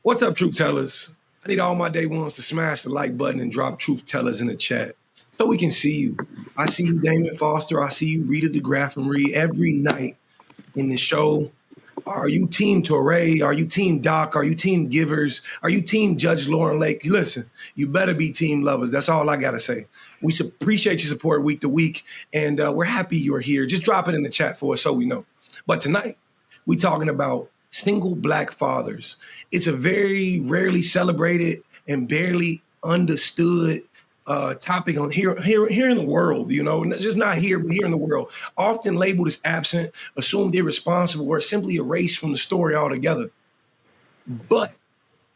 What's up, truth tellers? I need all my day ones to smash the like button and drop truth tellers in the chat so we can see you. I see you, Damon Foster. I see you, Rita DeGraff and Reed, every night in the show. Are you team Torrey? Are you team Doc? Are you team Givers? Are you team Judge Lauren Lake? Listen, you better be team lovers. That's all I got to say. We appreciate your support week to week, and we're happy you're here. Just drop it in the chat for us so we know. But tonight, we're talking about single Black fathers. It's a very rarely celebrated and barely understood topic on here in the world, you know, just not here, but here in the world, often labeled as absent, assumed irresponsible, or simply erased from the story altogether. But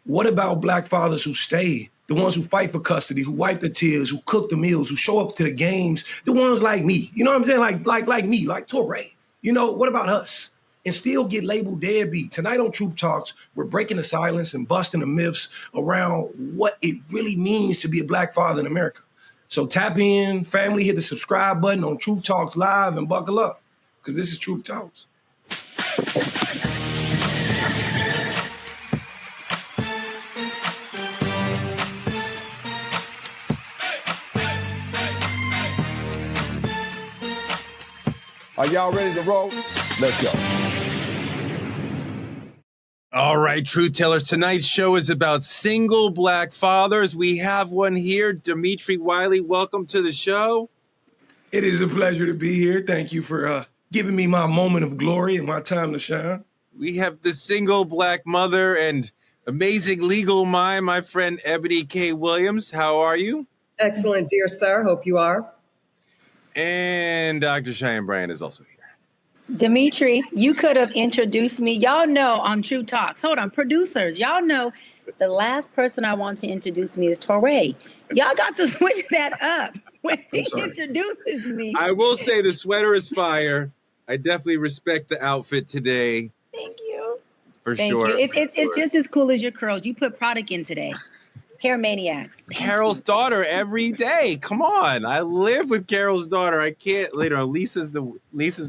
what about Black fathers who stay, the ones who fight for custody, who wipe the tears, who cook the meals, who show up to the games, the ones like me, you know what I'm saying? Like me, like Torrey, you know, what about us? And still get labeled deadbeat. Tonight on Truth Talks, we're breaking the silence and busting the myths around what it really means to be a Black father in America. So tap in, family, hit the subscribe button on Truth Talks Live and buckle up, because this is Truth Talks. Are y'all ready to roll? Let's go. All right, Truth Tellers, tonight's show is about single Black fathers. We have one here, Dimitri Wiley. Welcome to the show. It is a pleasure to be here. Thank you for giving me my moment of glory and my time to shine. We have the single Black mother and amazing legal mind, my friend Ebony K. Williams. How are you? Excellent, dear sir. Hope you are. And Dr. Cheyenne Bryant is also here. Dimitri, you could have introduced me. Y'all know on True Talks. Hold on, producers. Y'all know the last person I want to introduce me is Torrey. Y'all got to switch that up when he introduces me. I will say the sweater is fire. I definitely respect the outfit today. Thank you. For Thank sure. you. It's just as cool as your curls. You put product in today. Hair maniacs. Carol's daughter every day. Come on. I live with Carol's daughter. I can't later. Lisa's the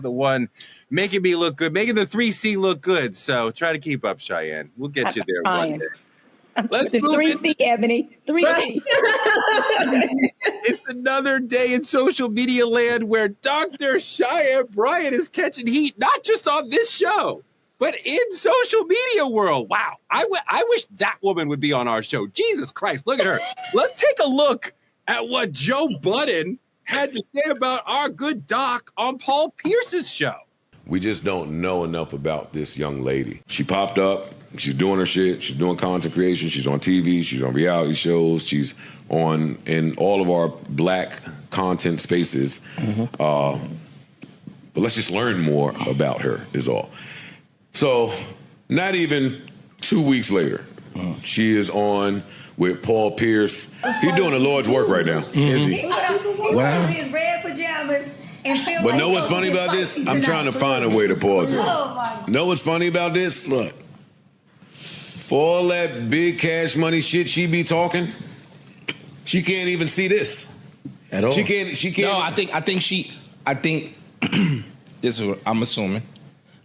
one making me look good, making the 3C look good. So try to keep up, Cheyenne. We'll get you there one day. Let's move 3C, Ebony. 3C. It's another day in social media land where Dr. Cheyenne Bryant is catching heat, not just on this show, but in social media world. Wow. I wish that woman would be on our show. Jesus Christ, look at her. Let's take a look at what Joe Budden had to say about our good doc on Paul Pierce's show. We just don't know enough about this young lady. She popped up. She's doing her shit. She's doing content creation. She's on TV. She's on reality shows. She's in all of our Black content spaces. But let's just learn more about her is all. So not even 2 weeks later, she is on with Paul Pierce. He's doing the Lord's work right now, is he? Wow. His red pajamas and feel But like know what's funny about this? I'm trying to find a way to pause it. Know what's funny about this? What? For all that big cash money shit she be talking, she can't even see this. At all. She can't. No, I think this is what I'm assuming.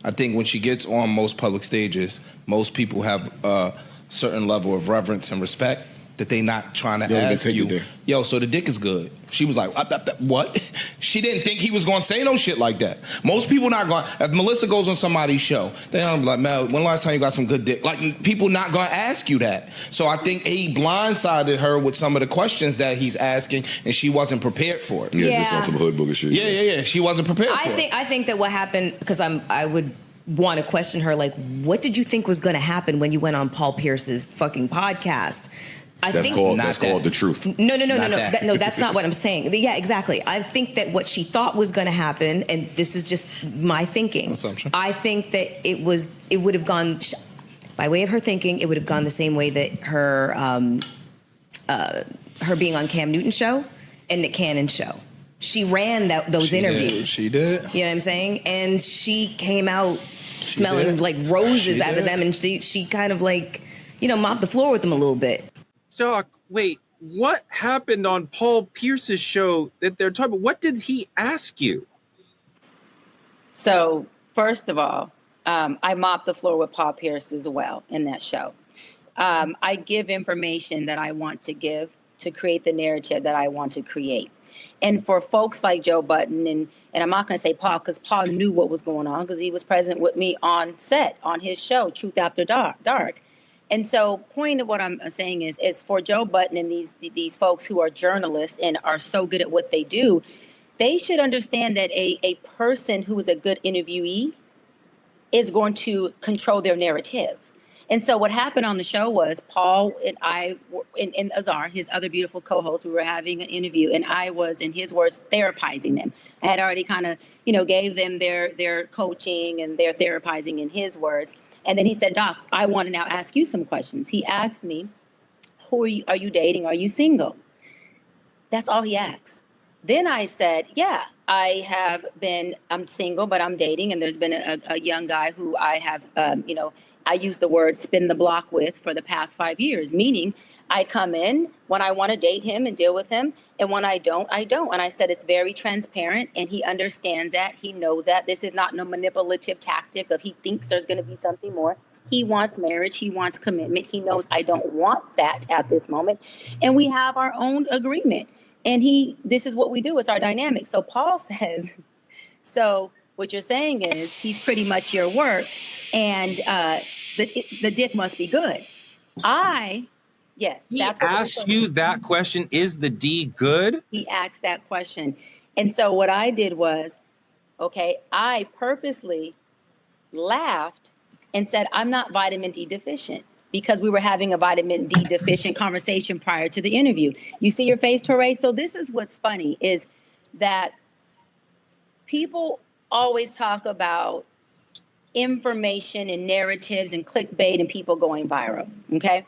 I think when she gets on most public stages, most people have a certain level of reverence and respect that they not trying to ask you, yo, so the dick is good. She was like, what? She didn't think he was going to say no shit like that. Most people not going, if Melissa goes on somebody's show, they don't be like, man, when last time you got some good dick? Like, people not going to ask you that. So I think he blindsided her with some of the questions that he's asking, and she wasn't prepared for it. Yeah, just on some hood booger shit. Yeah. She wasn't prepared for it. I think that what happened, because I would want to question her, like, what did you think was going to happen when you went on Paul Pierce's fucking podcast? That's called The Truth. No, that's not what I'm saying. Yeah, exactly. I think that what she thought was going to happen, and this is just my thinking. Assumption. I think that it would have gone, by way of her thinking, it would have gone the same way that her being on Cam Newton's show and Nick Cannon's show. She ran those interviews. She did. You know what I'm saying? And she came out smelling like roses out of them, and she kind of like, mopped the floor with them a little bit. Doc, wait, what happened on Paul Pierce's show that they're talking about? What did he ask you? So, first of all, I mopped the floor with Paul Pierce as well in that show. I give information that I want to give to create the narrative that I want to create. And for folks like Joe Budden, and I'm not going to say Paul, because Paul knew what was going on because he was present with me on set on his show, Truth After Dark. And so point of what I'm saying is for Joe Budden and these folks who are journalists and are so good at what they do, they should understand that a person who is a good interviewee is going to control their narrative. And so what happened on the show was Paul and I, and Azar, his other beautiful co-host, we were having an interview, and I was, in his words, therapizing them. I had already kind of, gave them their coaching and their therapizing in his words. And then he said, Doc, I want to now ask you some questions. He asked me, who are you dating? Are you single? That's all he asked. Then I said, yeah, I'm single, but I'm dating. And there's been a young guy who I have, I use the word spin the block with for the past 5 years, meaning I come in when I want to date him and deal with him. And when I don't, I don't. And I said, it's very transparent. And he understands that. He knows that. This is not no manipulative tactic of he thinks there's going to be something more. He wants marriage. He wants commitment. He knows I don't want that at this moment. And we have our own agreement. And this is what we do. It's our dynamic. So Paul says, so what you're saying is he's pretty much your work. And the dick must be good. Yes. He asked you that question, is the D good? He asked that question. And so what I did was, I purposely laughed and said, I'm not vitamin D deficient, because we were having a vitamin D deficient conversation prior to the interview. You see your face, Torre? So this is what's funny, is that people always talk about information and narratives and clickbait and people going viral, okay?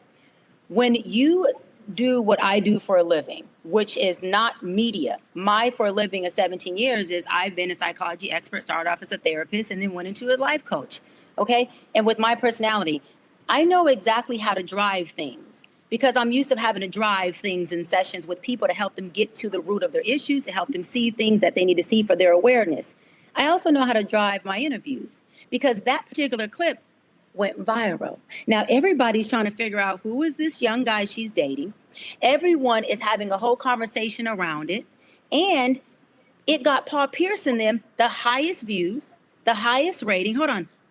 When you do what I do for a living, which is not media, my for a living of 17 years is I've been a psychology expert, started off as a therapist, and then went into a life coach, okay? And with my personality, I know exactly how to drive things because I'm used to having to drive things in sessions with people to help them get to the root of their issues, to help them see things that they need to see for their awareness. I also know how to drive my interviews because that particular clip went viral. Now, everybody's trying to figure out who is this young guy she's dating. Everyone is having a whole conversation around it. And it got Paul Pierce and them the highest views, the highest rating,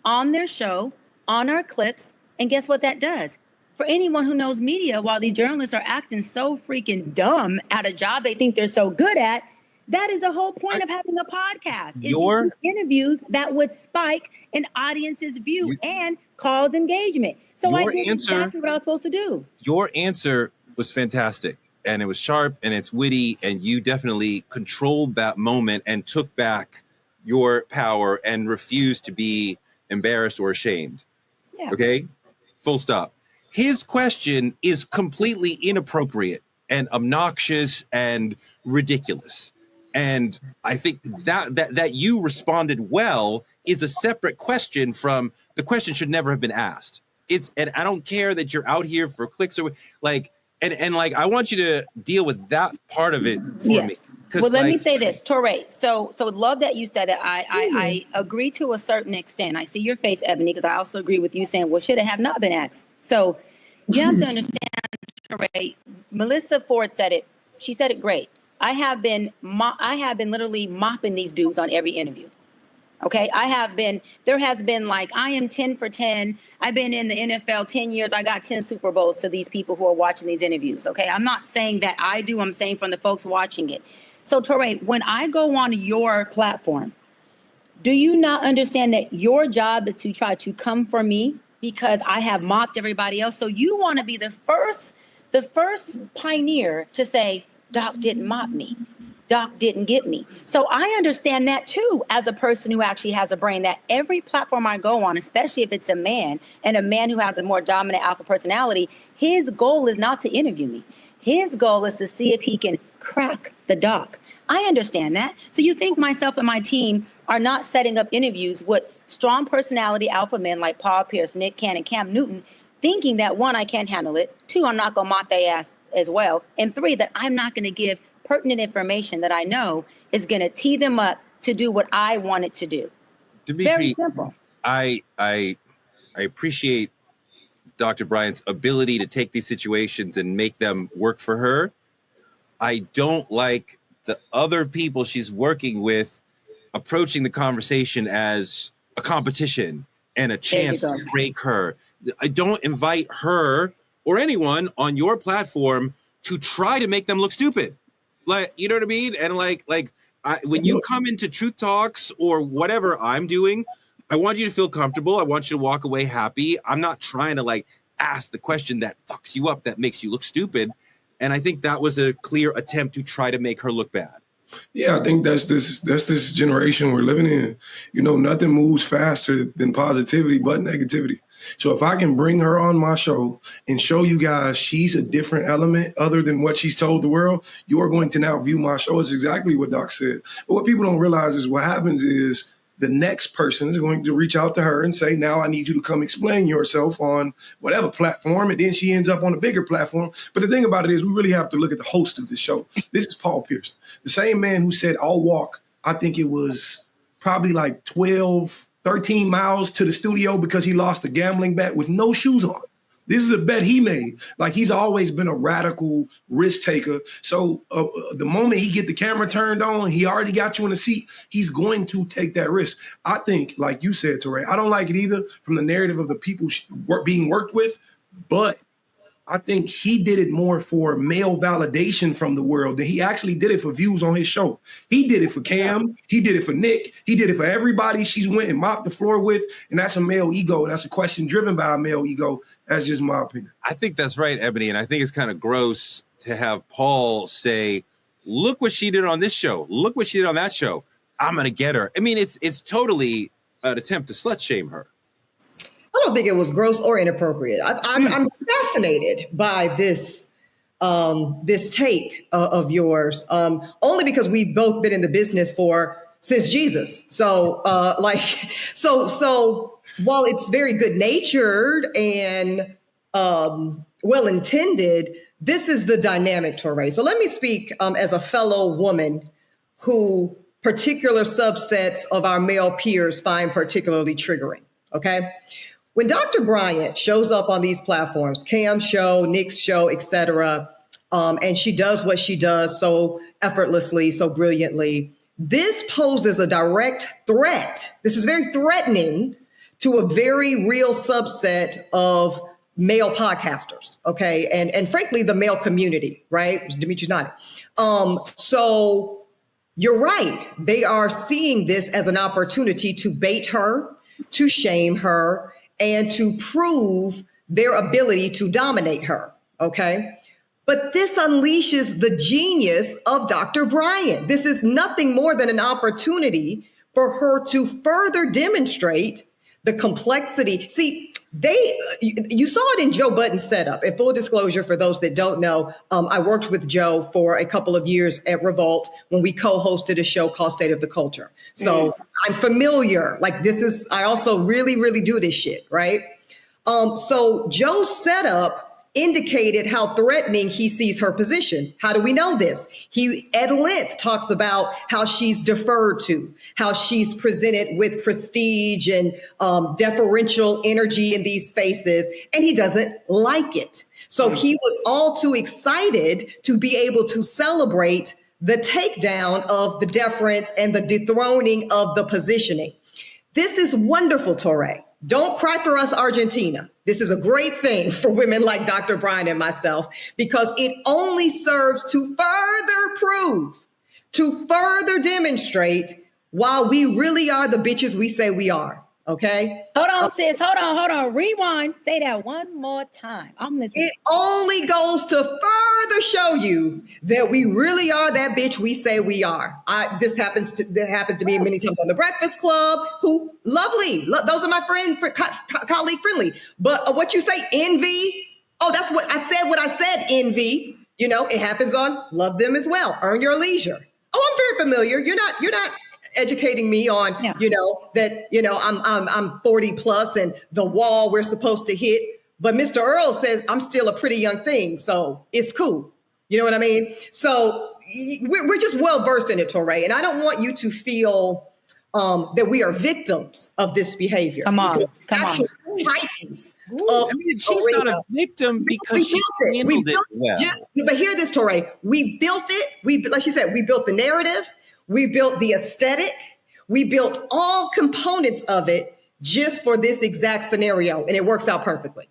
on their show, on our clips. And guess what that does? For anyone who knows media, while these journalists are acting so freaking dumb at a job they think they're so good at, that is the whole point of having a podcast. Is interviews that would spike an audience's view and cause engagement. So I did exactly what I was supposed to do. Your answer was fantastic, and it was sharp, and it's witty, and you definitely controlled that moment and took back your power and refused to be embarrassed or ashamed. Yeah. Okay? Full stop. His question is completely inappropriate and obnoxious and ridiculous. And I think that you responded well is a separate question from the question should never have been asked. And I don't care that you're out here for clicks or and I want you to deal with that part of it for me. Well, let me say this, Torre. So love that you said that. I agree to a certain extent. I see your face, Ebony, because I also agree with you saying, well, should it have not been asked? So you have to understand, Torre. Melissa Ford said it. She said it great. I have been literally mopping these dudes on every interview. Okay, there has been I am 10 for 10. I've been in the NFL 10 years. I got 10 Super Bowls to these people who are watching these interviews. Okay, I'm not saying that I do. I'm saying from the folks watching it. So, Torre, when I go on your platform, do you not understand that your job is to try to come for me because I have mopped everybody else? So you want to be the first pioneer to say, Doc didn't mop me. Doc didn't get me. So I understand that too, as a person who actually has a brain, that every platform I go on, especially if it's a man and a man who has a more dominant alpha personality, his goal is not to interview me. His goal is to see if he can crack the Doc. I understand that. So you think myself and my team are not setting up interviews with strong personality alpha men like Paul Pierce, Nick Cannon, Cam Newton, thinking that one, I can't handle it. Two, I'm not going to mop their ass as well. And three, that I'm not going to give pertinent information that I know is going to tee them up to do what I want it to do. Dimitri, very simple. I appreciate Dr. Bryant's ability to take these situations and make them work for her. I don't like the other people she's working with approaching the conversation as a competition and a chance to break her. I don't invite her or anyone on your platform to try to make them look stupid. Like, you know what I mean? And when you come into Truth Talks or whatever I'm doing, I want you to feel comfortable. I want you to walk away happy. I'm not trying to ask the question that fucks you up, that makes you look stupid. And I think that was a clear attempt to try to make her look bad. Yeah, I think that's this generation we're living in. Nothing moves faster than positivity but negativity. So if I can bring her on my show and show you guys she's a different element other than what she's told the world, you are going to now view my show as exactly what Doc said. But what people don't realize is what happens is the next person is going to reach out to her and say, now I need you to come explain yourself on whatever platform. And then she ends up on a bigger platform. But the thing about it is we really have to look at the host of the show. This is Paul Pierce, the same man who said, I'll walk, I think it was probably 12, 13 miles to the studio because he lost a gambling bet with no shoes on. This is a bet he made. He's always been a radical risk taker. So the moment he get the camera turned on, he already got you in a seat. He's going to take that risk. I think, like you said, Touré, I don't like it either from the narrative of the people being worked with, but I think he did it more for male validation from the world than he actually did it for views on his show. He did it for Cam. He did it for Nick. He did it for everybody she went and mopped the floor with. And that's a male ego. And that's a question driven by a male ego. That's just my opinion. I think that's right, Ebony. And I think it's kind of gross to have Paul say, look what she did on this show. Look what she did on that show. I'm going to get her. I mean, it's totally an attempt to slut shame her. I don't think it was gross or inappropriate. I'm fascinated by this take of yours, only because we've both been in the business since Jesus. So while it's very good natured and well intended, this is the dynamic, Touré. So let me speak as a fellow woman who particular subsets of our male peers find particularly triggering. Okay. When Dr. Bryant shows up on these platforms, Cam's show, Nick's show, et cetera, and she does what she does so effortlessly, so brilliantly, this poses a direct threat. This is very threatening to a very real subset of male podcasters, okay? And frankly, the male community, right? Dimitri's nodding. So you're right. They are seeing this as an opportunity to bait her, to shame her, and to prove their ability to dominate her, okay? But this unleashes the genius of Dr. Bryant. This is nothing more than an opportunity for her to further demonstrate the complexity. See, you saw it in Joe Budden's setup. And full disclosure, for those that don't know, I worked with Joe for a couple of years at Revolt when we co-hosted a show called State of the Culture. So I'm familiar. I also really, really do this shit, right? So Joe's setup indicated how threatening he sees her position. How do we know this? He at length talks about how she's deferred to, how she's presented with prestige and deferential energy in these spaces, and he doesn't like it. So he was all too excited to be able to celebrate the takedown of the deference and the dethroning of the positioning. This is wonderful, Touré. Don't cry for us, Argentina. This is a great thing for women like Dr. Bryant and myself, because it only serves to further prove, to further demonstrate why we really are the bitches we say we are. Okay. Hold on, sis. Hold on. Rewind. Say that one more time. I'm listening. It only goes to further show you that we really are that bitch we say we are. That happened to me many times on the Breakfast Club. Who lovely. Those are my friend, colleague friendly. But what you say, envy. Oh, that's what I said. What I said, envy. You know, it happens on Love Them as well. Earn Your Leisure. Oh, I'm very familiar. You're not educating me on, I'm 40 plus and the wall we're supposed to hit. But Mr. Earl says I'm still a pretty young thing, so it's cool. You know what I mean? So we're just well versed in it, Touré. And I don't want you to feel that we are victims of this behavior. Come on. Titans of she's not a victim because we she built it. We built well. but hear this, Torre. We built it. Like she said, we built the narrative. We built the aesthetic. We built all components of it just for this exact scenario, and it works out perfectly.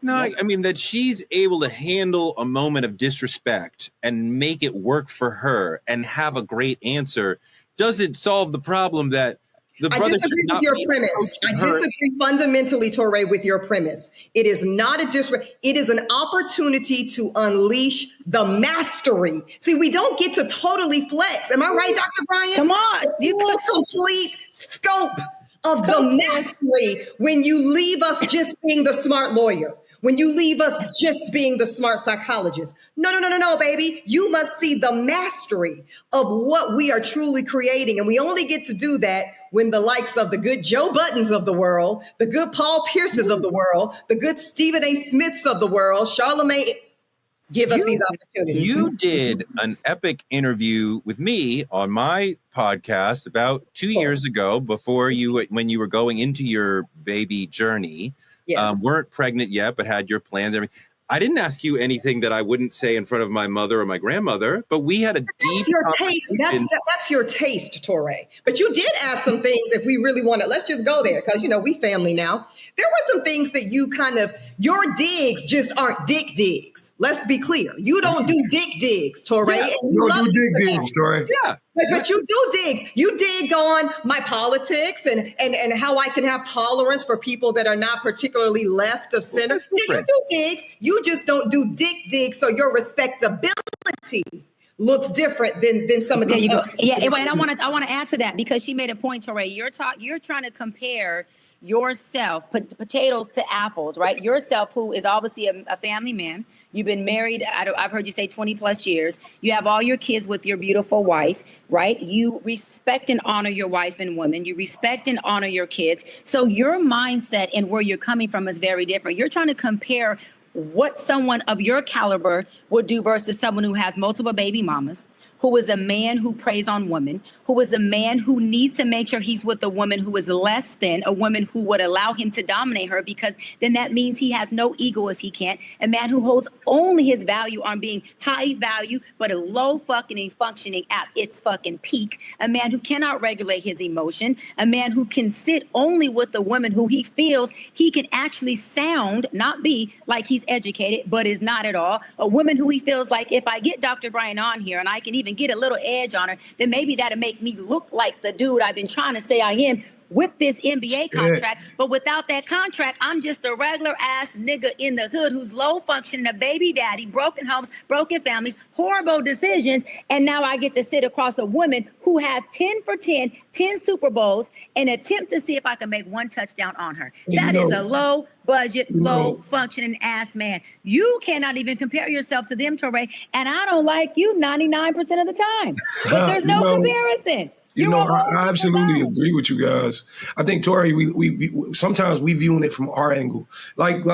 No, I mean that she's able to handle a moment of disrespect and make it work for her and have a great answer doesn't solve the problem that the brother. I disagree with your premise. I disagree fundamentally, Torre, with your premise. It is not a disrespect. It is an opportunity to unleash the mastery. See, we don't get to totally flex. Am I right, Dr. Bryant? Come on. The complete scope of the mastery when you leave us just being the smart lawyer. When you leave us just being the smart psychologist. No, baby. You must see the mastery of what we are truly creating. And we only get to do that when the likes of the good Joe Buddens of the world, the good Paul Pierces of the world, the good Stephen A. Smiths of the world, Charlemagne, give us these opportunities. You did an epic interview with me on my podcast about 2 years ago when you were going into your baby journey. Yes. Weren't pregnant yet, but had your plans. I didn't ask you anything that I wouldn't say in front of my mother or my grandmother, but we had a deep taste. That's your taste, Torre. But you did ask some things if we really want to. Let's just go there because, we family now. There were some things that you your digs just aren't dick digs. Let's be clear. You don't do dick digs, Torre. Yeah, you don't do dick digs, Torre. Yeah. But you do digs. You digged on my politics and how I can have tolerance for people that are not particularly left of center. Yeah, you do digs. You just don't do dick digs. So your respectability looks different than some of these. There you go. Yeah, and I want to add to that because she made a point, Torre. You're trying to compare yourself, potatoes to apples, right? Yourself, who is obviously a family man. You've been married, I've heard you say 20 plus years. You have all your kids with your beautiful wife, right? You respect and honor your wife and woman. You respect and honor your kids. So your mindset and where you're coming from is very different. You're trying to compare what someone of your caliber would do versus someone who has multiple baby mamas, who is a man who preys on women, who is a man who needs to make sure he's with a woman who is less than, a woman who would allow him to dominate her, because then that means he has no ego if he can't. A man who holds only his value on being high value, but a low fucking functioning at its fucking peak. A man who cannot regulate his emotion. A man who can sit only with a woman who he feels he can actually sound, not be like he's educated, but is not at all. A woman who he feels like if I get Dr. Bryant on here and I can even get a little edge on her, then maybe that'll make me look like the dude I've been trying to say I am with this NBA contract. But without that contract, I'm just a regular ass nigga in the hood who's low functioning, a baby daddy, broken homes, broken families, horrible decisions. And now I get to sit across a woman who has 10 for 10 Super Bowls and attempt to see if I can make one touchdown on her. That is a low budget, low functioning ass man. You cannot even compare yourself to them, Torre. And I don't like you 99% of the time. But there's no comparison. I absolutely agree with you guys. I think, Tori, we sometimes we viewing it from our angle. Like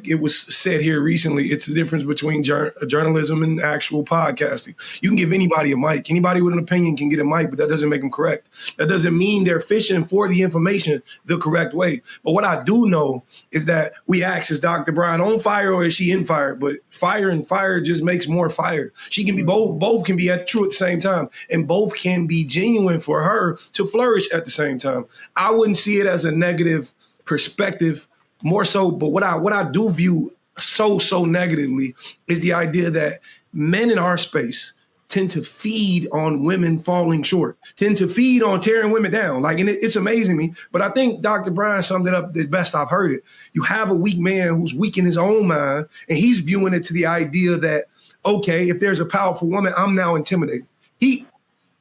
it was said here recently, it's the difference between journalism and actual podcasting. You can give anybody a mic. Anybody with an opinion can get a mic, but that doesn't make them correct. That doesn't mean they're fishing for the information the correct way. But what I do know is that we ask, is Dr. Bryant on fire or is she in fire? But fire and fire just makes more fire. She can be both. Both can be true at the same time. And both can be genuine for her to flourish at the same time. I wouldn't see it as a negative perspective, more so, but what I do view so negatively is the idea that men in our space tend to feed on women falling short, tend to feed on tearing women down. And it's amazing me, but I think Dr. Bryant summed it up the best I've heard it. You have a weak man who's weak in his own mind, and he's viewing it to the idea that, okay, if there's a powerful woman, I'm now intimidated.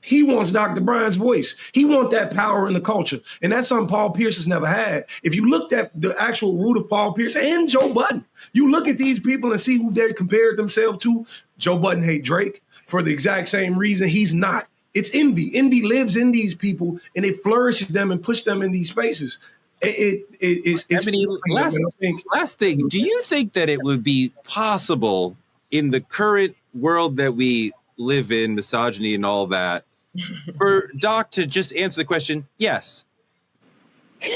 He wants Dr. Bryant's voice. He wants that power in the culture. And that's something Paul Pierce has never had. If you looked at the actual root of Paul Pierce and Joe Budden, you look at these people and see who they compared themselves to. Joe Budden hate Drake for the exact same reason. He's not. It's envy. Envy lives in these people and it flourishes them and pushes them in these spaces. Last thing, do you think that it would be possible in the current world that we live in, misogyny and all that, for Doc to just answer the question, yes. Well,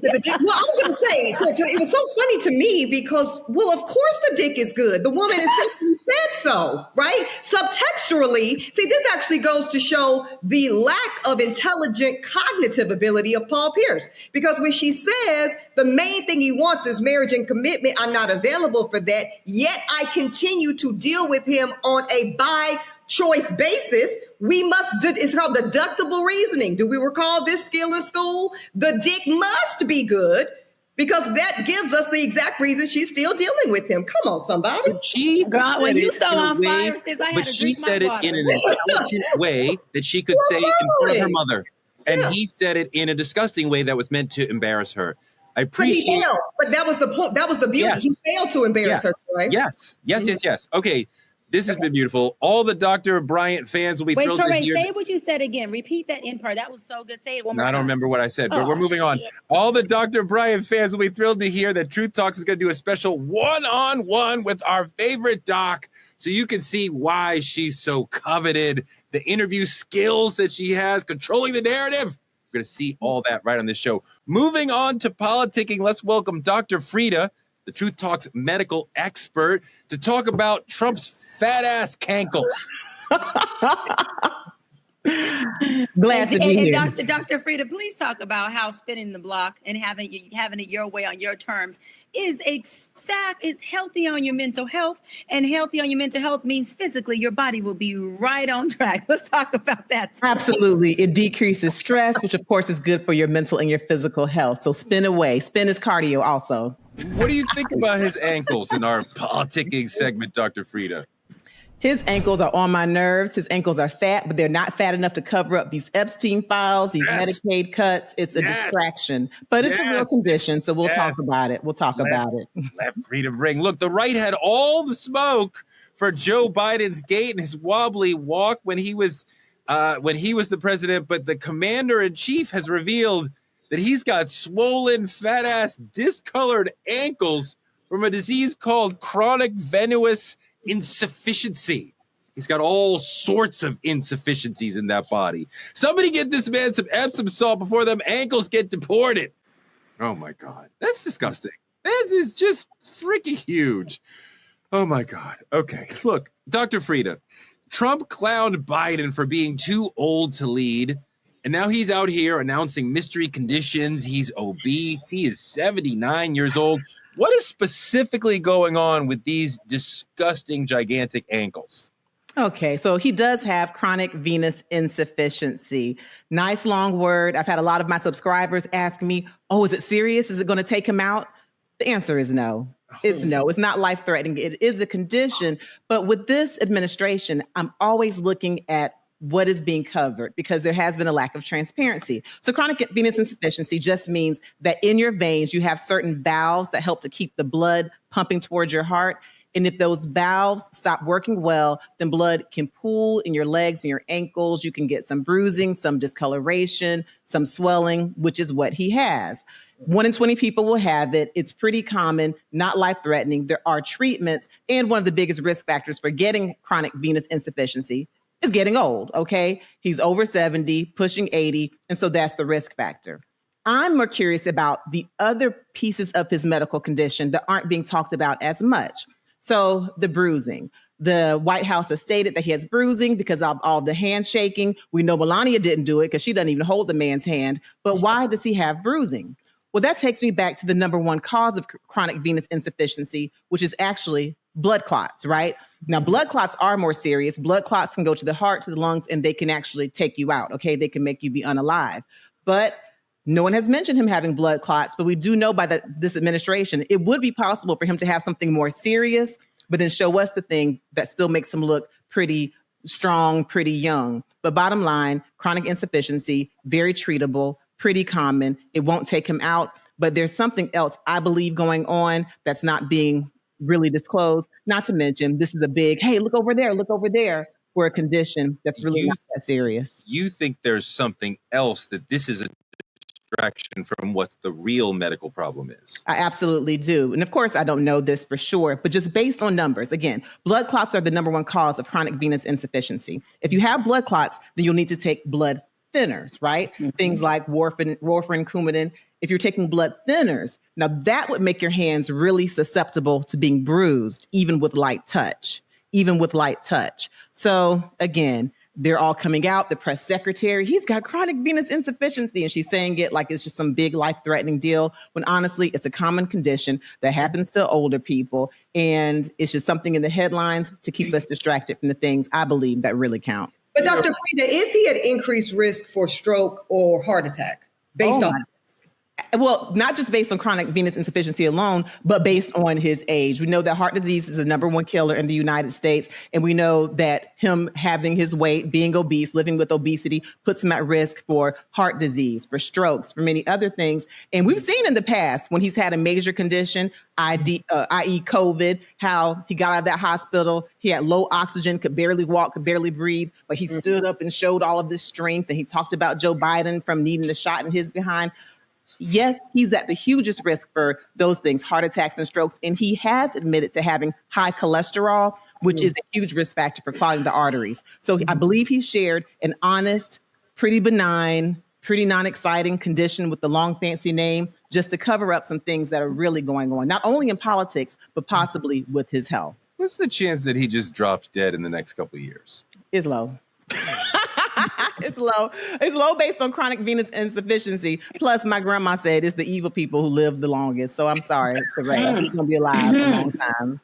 I was going to say, it was so funny to me because, well, of course the dick is good. The woman essentially said so, right? Subtextually, see, this actually goes to show the lack of intelligent cognitive ability of Paul Pierce. Because when she says the main thing he wants is marriage and commitment, I'm not available for that, yet I continue to deal with him on a by-choice basis, it's called deductible reasoning. Do we recall this skill in school? The dick must be good because that gives us the exact reason she's still dealing with him. Come on, somebody. Girl, when you so on fire, sis, I had but to she drink said my it water. in an intelligent way that she could say in front of her mother. And he said it in a disgusting way that was meant to embarrass her. I appreciate But he failed. But that was the point. That was the beauty. Yes. He failed to embarrass her, right? Yes. Okay. This has been beautiful. All the Dr. Bryant fans will be thrilled to hear. Say what you said again. Repeat that end part. That was so good. Say it one more time. I don't remember what I said, but we're moving on. All the Dr. Bryant fans will be thrilled to hear that Truth Talks is going to do a special one-on-one with our favorite doc so you can see why she's so coveted, the interview skills that she has, controlling the narrative. We're going to see all that right on this show. Moving on to politicking, let's welcome Dr. Frita, the Truth Talks medical expert, to talk about Trump's fat-ass cankles. Glad to be here. Dr. Frita, please talk about how spinning the block and having it your way on your terms is healthy on your mental health, and healthy on your mental health means physically your body will be right on track. Let's talk about that too. Absolutely. It decreases stress, which of course is good for your mental and your physical health. So spin away. Spin is cardio also. What do you think about his ankles in our politicking segment, Dr. Frita? His ankles are on my nerves. His ankles are fat, but they're not fat enough to cover up these Epstein files, these Medicaid cuts. It's a distraction, but it's a real condition. So we'll talk about it. Let Frita ring. Look, the right had all the smoke for Joe Biden's gait and his wobbly walk when he was the president, but the commander in chief has revealed that he's got swollen, fat ass, discolored ankles from a disease called chronic venous insufficiency. He's got all sorts of insufficiencies in that body. Somebody get this man some Epsom salt before them ankles get deported. Oh my God. That's disgusting. This is just freaking huge. Oh my God. Okay. Look, Dr. Frita, Trump clowned Biden for being too old to lead. And now he's out here announcing mystery conditions. He's obese. He is 79 years old. What is specifically going on with these disgusting, gigantic ankles? Okay, so he does have chronic venous insufficiency. Nice long word. I've had a lot of my subscribers ask me, oh, is it serious? Is it going to take him out? The answer is no. It's no. It's not life-threatening. It is a condition. But with this administration, I'm always looking at what is being covered because there has been a lack of transparency. So chronic venous insufficiency just means that in your veins, you have certain valves that help to keep the blood pumping towards your heart. And if those valves stop working well, then blood can pool in your legs and your ankles. You can get some bruising, some discoloration, some swelling, which is what he has. 1 in 20 people will have it. It's pretty common, not life-threatening. There are treatments. And one of the biggest risk factors for getting chronic venous insufficiency is getting old, okay? He's over 70, pushing 80, and so that's the risk factor. I'm more curious about the other pieces of his medical condition that aren't being talked about as much. So the bruising. The White House has stated that he has bruising because of all the handshaking. We know Melania didn't do it because she doesn't even hold the man's hand. But why does he have bruising? Well, that takes me back to the number one cause of chronic venous insufficiency, which is actually blood clots, right? Now, blood clots are more serious. Blood clots can go to the heart, to the lungs, and they can actually take you out, okay? They can make you be unalive. But no one has mentioned him having blood clots, but we do know by this administration, it would be possible for him to have something more serious, but then show us the thing that still makes him look pretty strong, pretty young. But bottom line, chronic insufficiency, very treatable, pretty common. It won't take him out, but there's something else I believe going on that's not being really disclosed. Not to mention, this is a big, hey, look over there for a condition that's really not that serious. You think there's something else that this is a distraction from what the real medical problem is. I absolutely do. And of course, I don't know this for sure, but just based on numbers, again, blood clots are the number one cause of chronic venous insufficiency. If you have blood clots, then you'll need to take blood thinners, right? Mm-hmm. Things like warfarin, Coumadin. If you're taking blood thinners, now that would make your hands really susceptible to being bruised, even with light touch. So again, they're all coming out. The press secretary, he's got chronic venous insufficiency. And she's saying it like it's just some big life-threatening deal, when honestly, it's a common condition that happens to older people. And it's just something in the headlines to keep us distracted from the things I believe that really count. But Dr. Frita, is he at increased risk for stroke or heart attack based on? Well, not just based on chronic venous insufficiency alone, but based on his age. We know that heart disease is the number one killer in the United States. And we know that him having his weight, being obese, living with obesity, puts him at risk for heart disease, for strokes, for many other things. And we've seen in the past when he's had a major condition, i.e. COVID, how he got out of that hospital. He had low oxygen, could barely walk, could barely breathe, but he stood up and showed all of this strength. And he talked about Joe Budden from needing a shot in his behind. Yes, he's at the hugest risk for those things, heart attacks and strokes. And he has admitted to having high cholesterol, which is a huge risk factor for clogging the arteries. So I believe he shared an honest, pretty benign, pretty non-exciting condition with the long fancy name, just to cover up some things that are really going on, not only in politics, but possibly with his health. What's the chance that he just drops dead in the next couple of years? It's low. It's low. It's low based on chronic venous insufficiency. Plus, my grandma said it's the evil people who live the longest. So I'm sorry, Teray. He's going to be alive for a long time.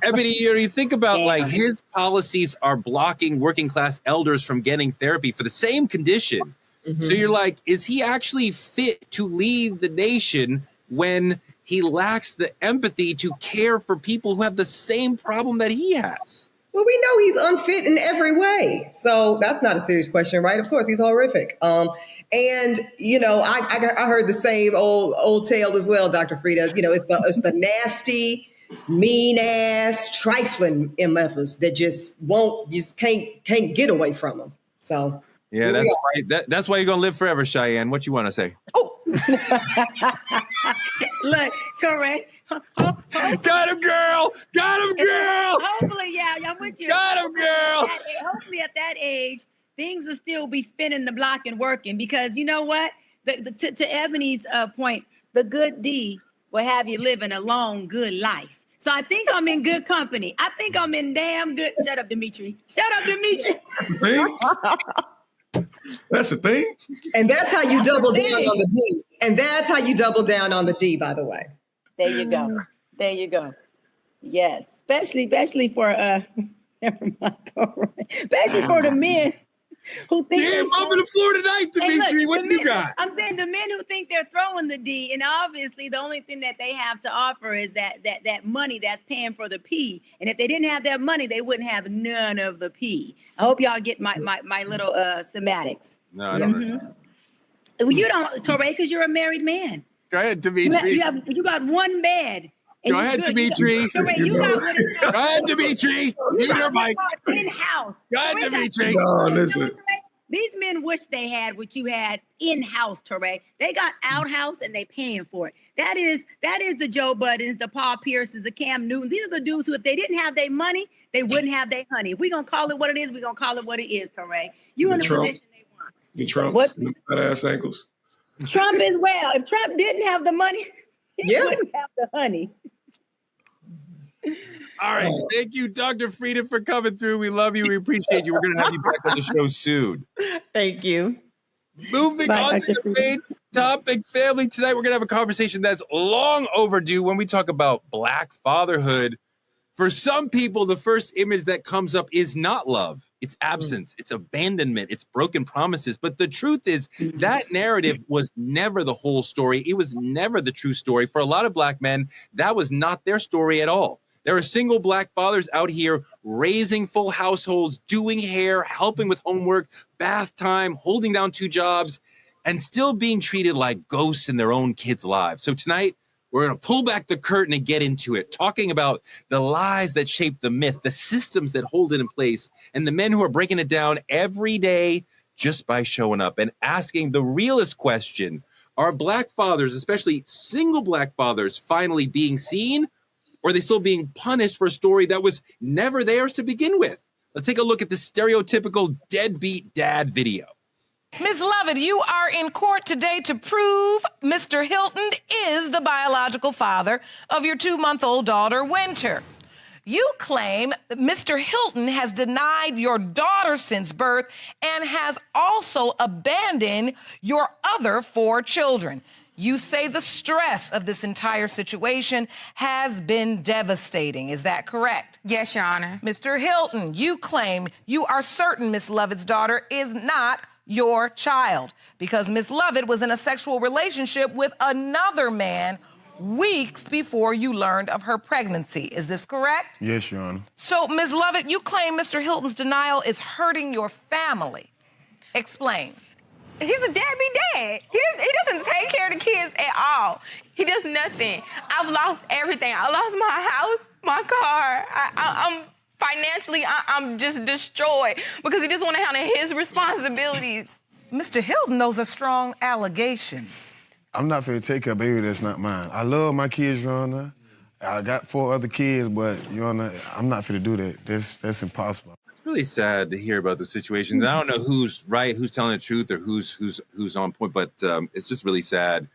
Ebony, you think about like his policies are blocking working class elders from getting therapy for the same condition. Mm-hmm. So you're like, is he actually fit to lead the nation when he lacks the empathy to care for people who have the same problem that he has? Well, we know he's unfit in every way. So that's not a serious question, right? Of course, he's horrific. And, you know, I heard the same old tale as well, Dr. Frita. You know, it's the nasty, mean ass, trifling MFers that just can't get away from him. So. Yeah, that's right. That's why you're going to live forever, Cheyenne. What you want to say? Oh. Look, Torre. Got him, girl. Got him, girl. Hopefully, yeah, I'm with you. Got him, girl. Hopefully, at that age, things will still be spinning the block and working, because you know what? To Ebony's point, the good D will have you living a long, good life. So I think I'm in good company. I think I'm in damn good. Shut up, Dimitri. Shut up, Dimitri. That's the thing. That's the thing. And that's how you double down on the D. And that's how you double down on the D, by the way. There you go. There you go. Yes. Especially for never mind. Especially for the men who think I'm on the floor tonight, Dimitri. Hey, what do you got? I'm saying the men who think they're throwing the D, and obviously the only thing that they have to offer is that money that's paying for the P. And if they didn't have that money, they wouldn't have none of the P. I hope y'all get my little semantics. No, I don't understand. Well, you don't, Torre, because you're a married man. Go ahead, Dimitri. You got one bed. Go ahead, Dimitri. Go ahead, Dimitri. Mute her mic. In-house. Go ahead, Dimitri. No, listen. These men wish they had what you had in-house, Torre. They got outhouse and they paying for it. That is the Joe Buddens, the Paul Pierces, the Cam Newtons. These are the dudes who, if they didn't have their money, they wouldn't have their honey. If we're going to call it what it is, we're going to call it what it is, Torre. You in the position they want. The Trump, fat ass ankles. Trump as well. If Trump didn't have the money, he wouldn't have the honey. All right. Thank you, Dr. Frita, for coming through. We love you. We appreciate you. We're going to have you back on the show soon. Thank you. Moving on to the main topic, family. Tonight, we're going to have a conversation that's long overdue when we talk about Black fatherhood. For some people, the first image that comes up is not love. It's absence. It's abandonment. It's broken promises. But the truth is that narrative was never the whole story. It was never the true story. For a lot of Black men, that was not their story at all. There are single Black fathers out here raising full households, doing hair, helping with homework, bath time, holding down 2 jobs, and still being treated like ghosts in their own kids' lives. So tonight, we're going to pull back the curtain and get into it, talking about the lies that shape the myth, the systems that hold it in place, and the men who are breaking it down every day just by showing up and asking the realest question Are Black fathers, especially single Black fathers, finally being seen? Or are they still being punished for a story that was never theirs to begin with? Let's take a look at the stereotypical deadbeat dad video. Ms. Lovett, you are in court today to prove Mr. Hilton is the biological father of your 2-month-old daughter, Winter. You claim that Mr. Hilton has denied your daughter since birth and has also abandoned your other 4 children. You say the stress of this entire situation has been devastating. Is that correct? Yes, Your Honor. Mr. Hilton, you claim you are certain Miss Lovett's daughter is not your child because Miss Lovett was in a sexual relationship with another man weeks before you learned of her pregnancy. Is this correct? Yes, Your Honor. So, Ms. Lovett, you claim Mr. Hilton's denial is hurting your family. Explain. He's a deadbeat dad. He doesn't take care of the kids at all. He does nothing. I've lost everything. I lost my house, my car. I'm financially, I'm just destroyed because he just want to handle his responsibilities. Mr. Hilton, those are strong allegations. I'm not finna take a baby that's not mine. I love my kids, Your Honor. I got 4 other kids, but, Your Honor, I'm not finna do that. That's impossible. It's really sad to hear about the situations. I don't know who's right, who's telling the truth, or who's on point, but it's just really sad,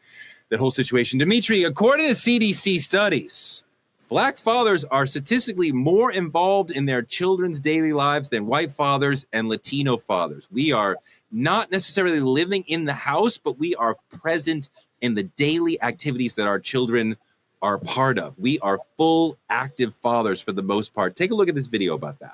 that whole situation. Dimitri, according to CDC studies, Black fathers are statistically more involved in their children's daily lives than white fathers and Latino fathers. We are not necessarily living in the house, but we are present in the daily activities that our children are part of. We are full, active fathers for the most part. Take a look at this video about that.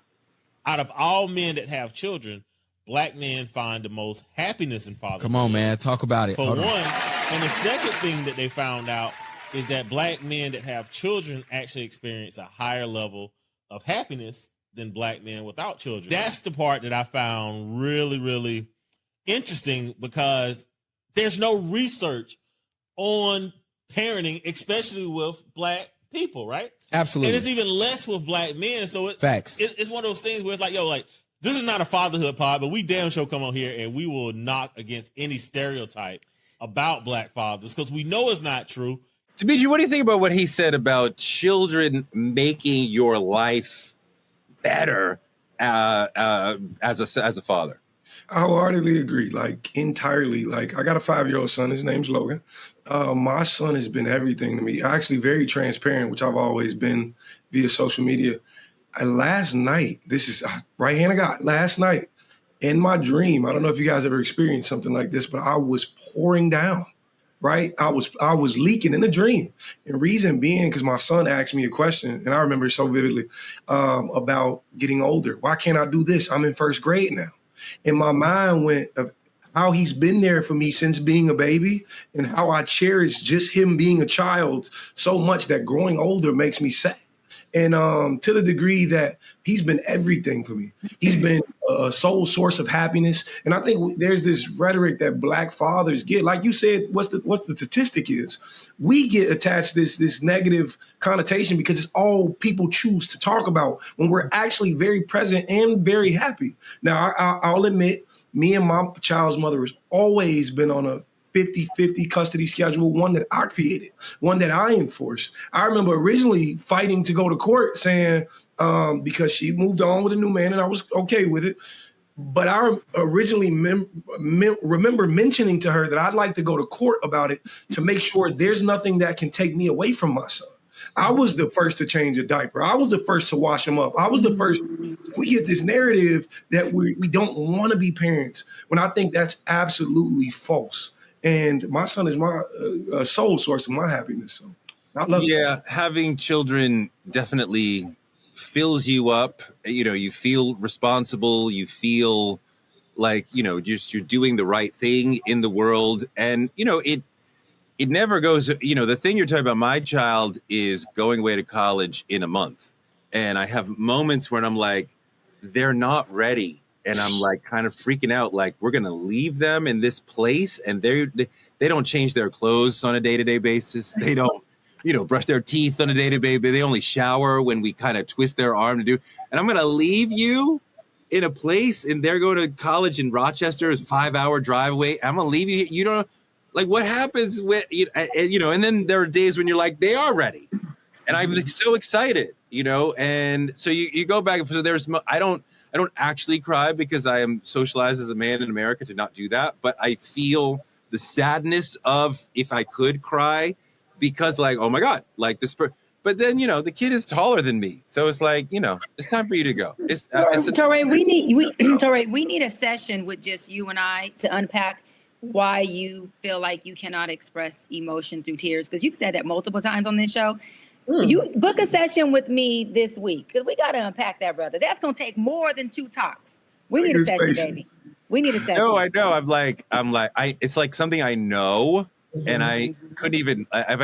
Out of all men that have children, Black men find the most happiness in fatherhood. Come on, man. Talk about it. For one. And the second thing that they found out is that Black men that have children actually experience a higher level of happiness than Black men without children. That's the part that I found really, really interesting because there's no research on parenting, especially with Black people, right? Absolutely. And it's even less with Black men. So Facts. It's one of those things where it's like, yo, like, this is not a fatherhood pod, but we damn sure come on here and we will knock against any stereotype about Black fathers because we know it's not true. Dimitri, what do you think about what he said about children making your life better as a father? I wholeheartedly agree, like entirely. Like I got a 5-year-old son. His name's Logan. My son has been everything to me. Actually, very transparent, which I've always been via social media. Last night, this is right hand of God. Last night, in my dream, I don't know if you guys ever experienced something like this, but I was pouring down. Right, I was leaking in a dream, and reason being because my son asked me a question, and I remember it so vividly about getting older. Why can't I do this? I'm in 1st grade now. And my mind went of how he's been there for me since being a baby and how I cherish just him being a child so much that growing older makes me sad. And to the degree that he's been everything for me. He's been a sole source of happiness. And I think there's this rhetoric that Black fathers get. Like you said, what's the statistic is? We get attached this negative connotation because it's all people choose to talk about when we're actually very present and very happy. Now, I'll admit, me and my child's mother has always been on a 50-50 custody schedule, one that I created, one that I enforced. I remember originally fighting to go to court saying, because she moved on with a new man and I was okay with it. But I originally remember mentioning to her that I'd like to go to court about it to make sure there's nothing that can take me away from my son. I was the first to change a diaper. I was the first to wash him up. I was the first. We get this narrative that we don't want to be parents when I think that's absolutely false. And my son is my sole source of my happiness. So I love it. Having children definitely fills you up. You know, you feel responsible. You feel like, you know, just you're doing the right thing in the world. And, you know, it never goes, you know, the thing you're talking about, my child is going away to college in a month. And I have moments when I'm like, they're not ready. And I'm like kind of freaking out, like we're going to leave them in this place and they don't change their clothes on a day-to-day basis. They don't, you know, brush their teeth on a day-to-day basis. They only shower when we kind of twist their arm to do. And I'm going to leave you in a place and they're going to college in Rochester, is 5-hour drive away. I'm going to leave you. You don't, Like, what happens with, and then there are days when you're like, they are ready. And I'm so excited, and so you go back. So I don't actually cry because I am socialized as a man in America to not do that. But I feel the sadness of if I could cry because like, oh my God, like this. But then, the kid is taller than me. So it's like, it's time for you to go. Touré, we need a session with just you and I to unpack why you feel like you cannot express emotion through tears. Because you've said that multiple times on this show. You book a session with me this week because we got to unpack that, brother. That's going to take more than 2 talks. We need a session, baby. We need a session. No, I know. It's like something I know, and I couldn't even. I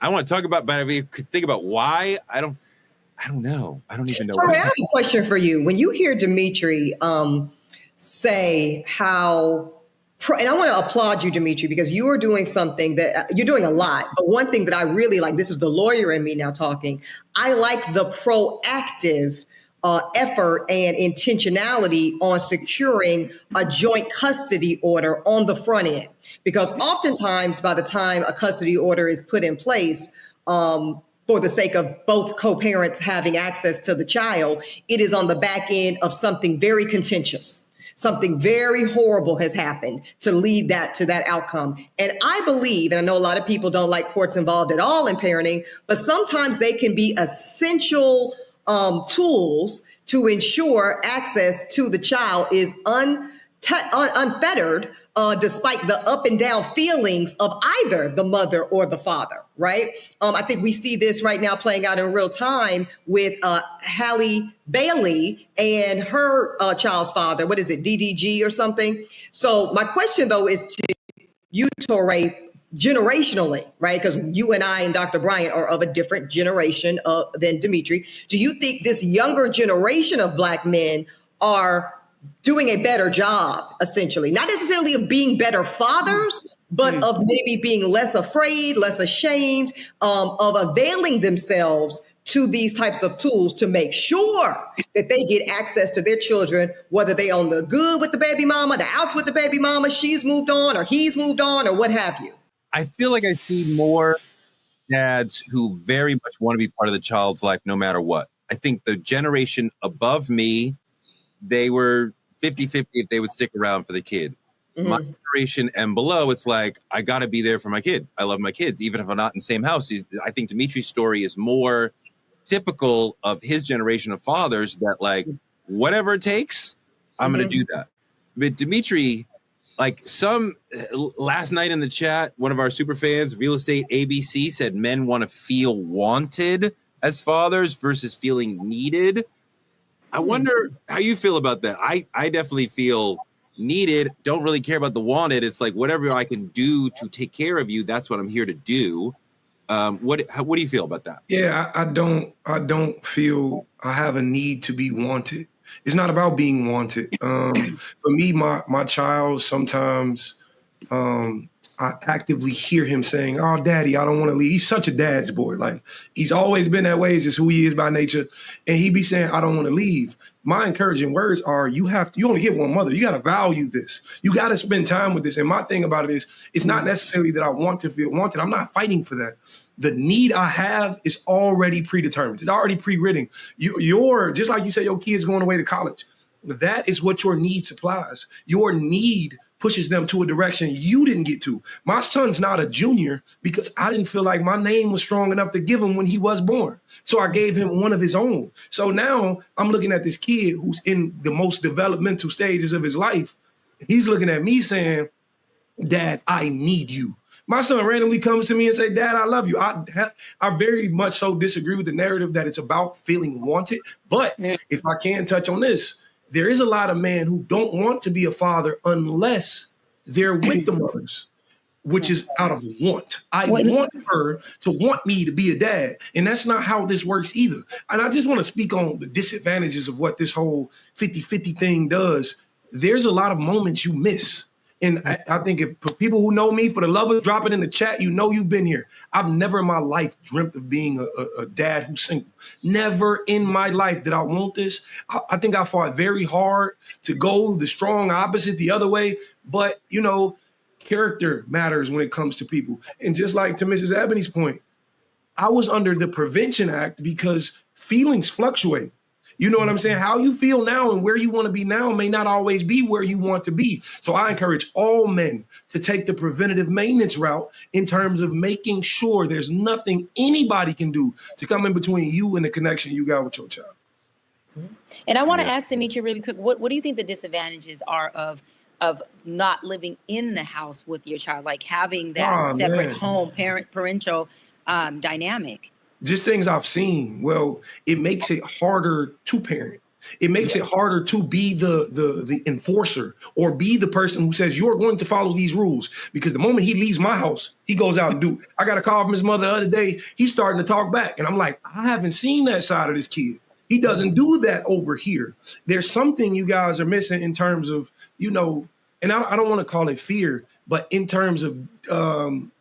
want to talk about, but I could think about why. I don't know. I don't even know. Touré, I have a question for you. When you hear Dimitri say how. And I want to applaud you, Dimitri, because you are doing something that you're doing a lot. But one thing that I really like, this is the lawyer in me now talking. I like the proactive effort and intentionality on securing a joint custody order on the front end. Because oftentimes by the time a custody order is put in place, for the sake of both co-parents having access to the child, it is on the back end of something very contentious. Something very horrible has happened to lead to that outcome. And I believe, and I know a lot of people don't like courts involved at all in parenting, but sometimes they can be essential tools to ensure access to the child is unfettered, despite the up and down feelings of either the mother or the father, right? I think we see this right now playing out in real time with Halle Bailey and her child's father. What is it, DDG or something? So my question, though, is to you, Touré, generationally, right? Because you and I and Dr. Bryant are of a different generation than Dimitri. Do you think this younger generation of Black men are doing a better job, essentially, not necessarily of being better fathers, but of maybe being less afraid, less ashamed, of availing themselves to these types of tools to make sure that they get access to their children, whether they on the good with the baby mama, the outs with the baby mama, she's moved on or he's moved on or what have you? I feel like I see more dads who very much want to be part of the child's life no matter what. I think the generation above me, they were 50-50 if they would stick around for the kid. My generation and below, it's like, I got to be there for my kid. I love my kids, even if I'm not in the same house. I think Dimitri's story is more typical of his generation of fathers that like, whatever it takes, I'm going to do that. But Dimitri, like last night in the chat, one of our super fans, Real Estate ABC, said men want to feel wanted as fathers versus feeling needed. I wonder how you feel about that. I definitely feel needed, don't really care about the wanted. It's like whatever I can do to take care of you, that's what I'm here to do. What do you feel about that? Yeah, I don't feel I have a need to be wanted. It's not about being wanted. For me, my child, sometimes I actively hear him saying, "Oh, Daddy, I don't want to leave." He's such a dad's boy. Like, he's always been that way. It's just who he is by nature. And he be saying, "I don't want to leave." My encouraging words are, you only get one mother. You got to value this. You got to spend time with this. And my thing about it is, it's not necessarily that I want to feel wanted. I'm not fighting for that. The need I have is already predetermined. It's already pre-written. You're just like you said, your kid's going away to college. That is what your need supplies. Your need pushes them to a direction you didn't get to. My son's not a junior because I didn't feel like my name was strong enough to give him when he was born. So I gave him one of his own. So now I'm looking at this kid who's in the most developmental stages of his life. He's looking at me saying, "Dad, I need you." My son randomly comes to me and say, "Dad, I love you." I very much so disagree with the narrative that it's about feeling wanted. But if I can touch on this, there is a lot of men who don't want to be a father unless they're with the mothers, which is out of want. I want her to want me to be a dad. And that's not how this works either. And I just want to speak on the disadvantages of what this whole 50-50 thing does. There's a lot of moments you miss. And I think if for people who know me, for the lovers, drop it in the chat, you know you've been here. I've never in my life dreamt of being a dad who's single. Never in my life did I want this. I think I fought very hard to go the strong opposite the other way. But, Character matters when it comes to people. And just like to Mrs. Ebony's point, I was under the Prevention Act because feelings fluctuate. You know what I'm saying? How you feel now and where you want to be now may not always be where you want to be. So I encourage all men to take the preventative maintenance route in terms of making sure there's nothing anybody can do to come in between you and the connection you got with your child. And I want to ask Demetri really quick, what do you think the disadvantages are of not living in the house with your child, like having that separate home parental dynamic? Just things I've seen. Well, it makes it harder to parent. It makes it harder to be the enforcer or be the person who says you're going to follow these rules. Because the moment he leaves my house, he goes out and do. I got a call from his mother the other day. He's starting to talk back. And I'm like, I haven't seen that side of this kid. He doesn't do that over here. There's something you guys are missing in terms of, you know, and I don't want to call it fear, but in terms of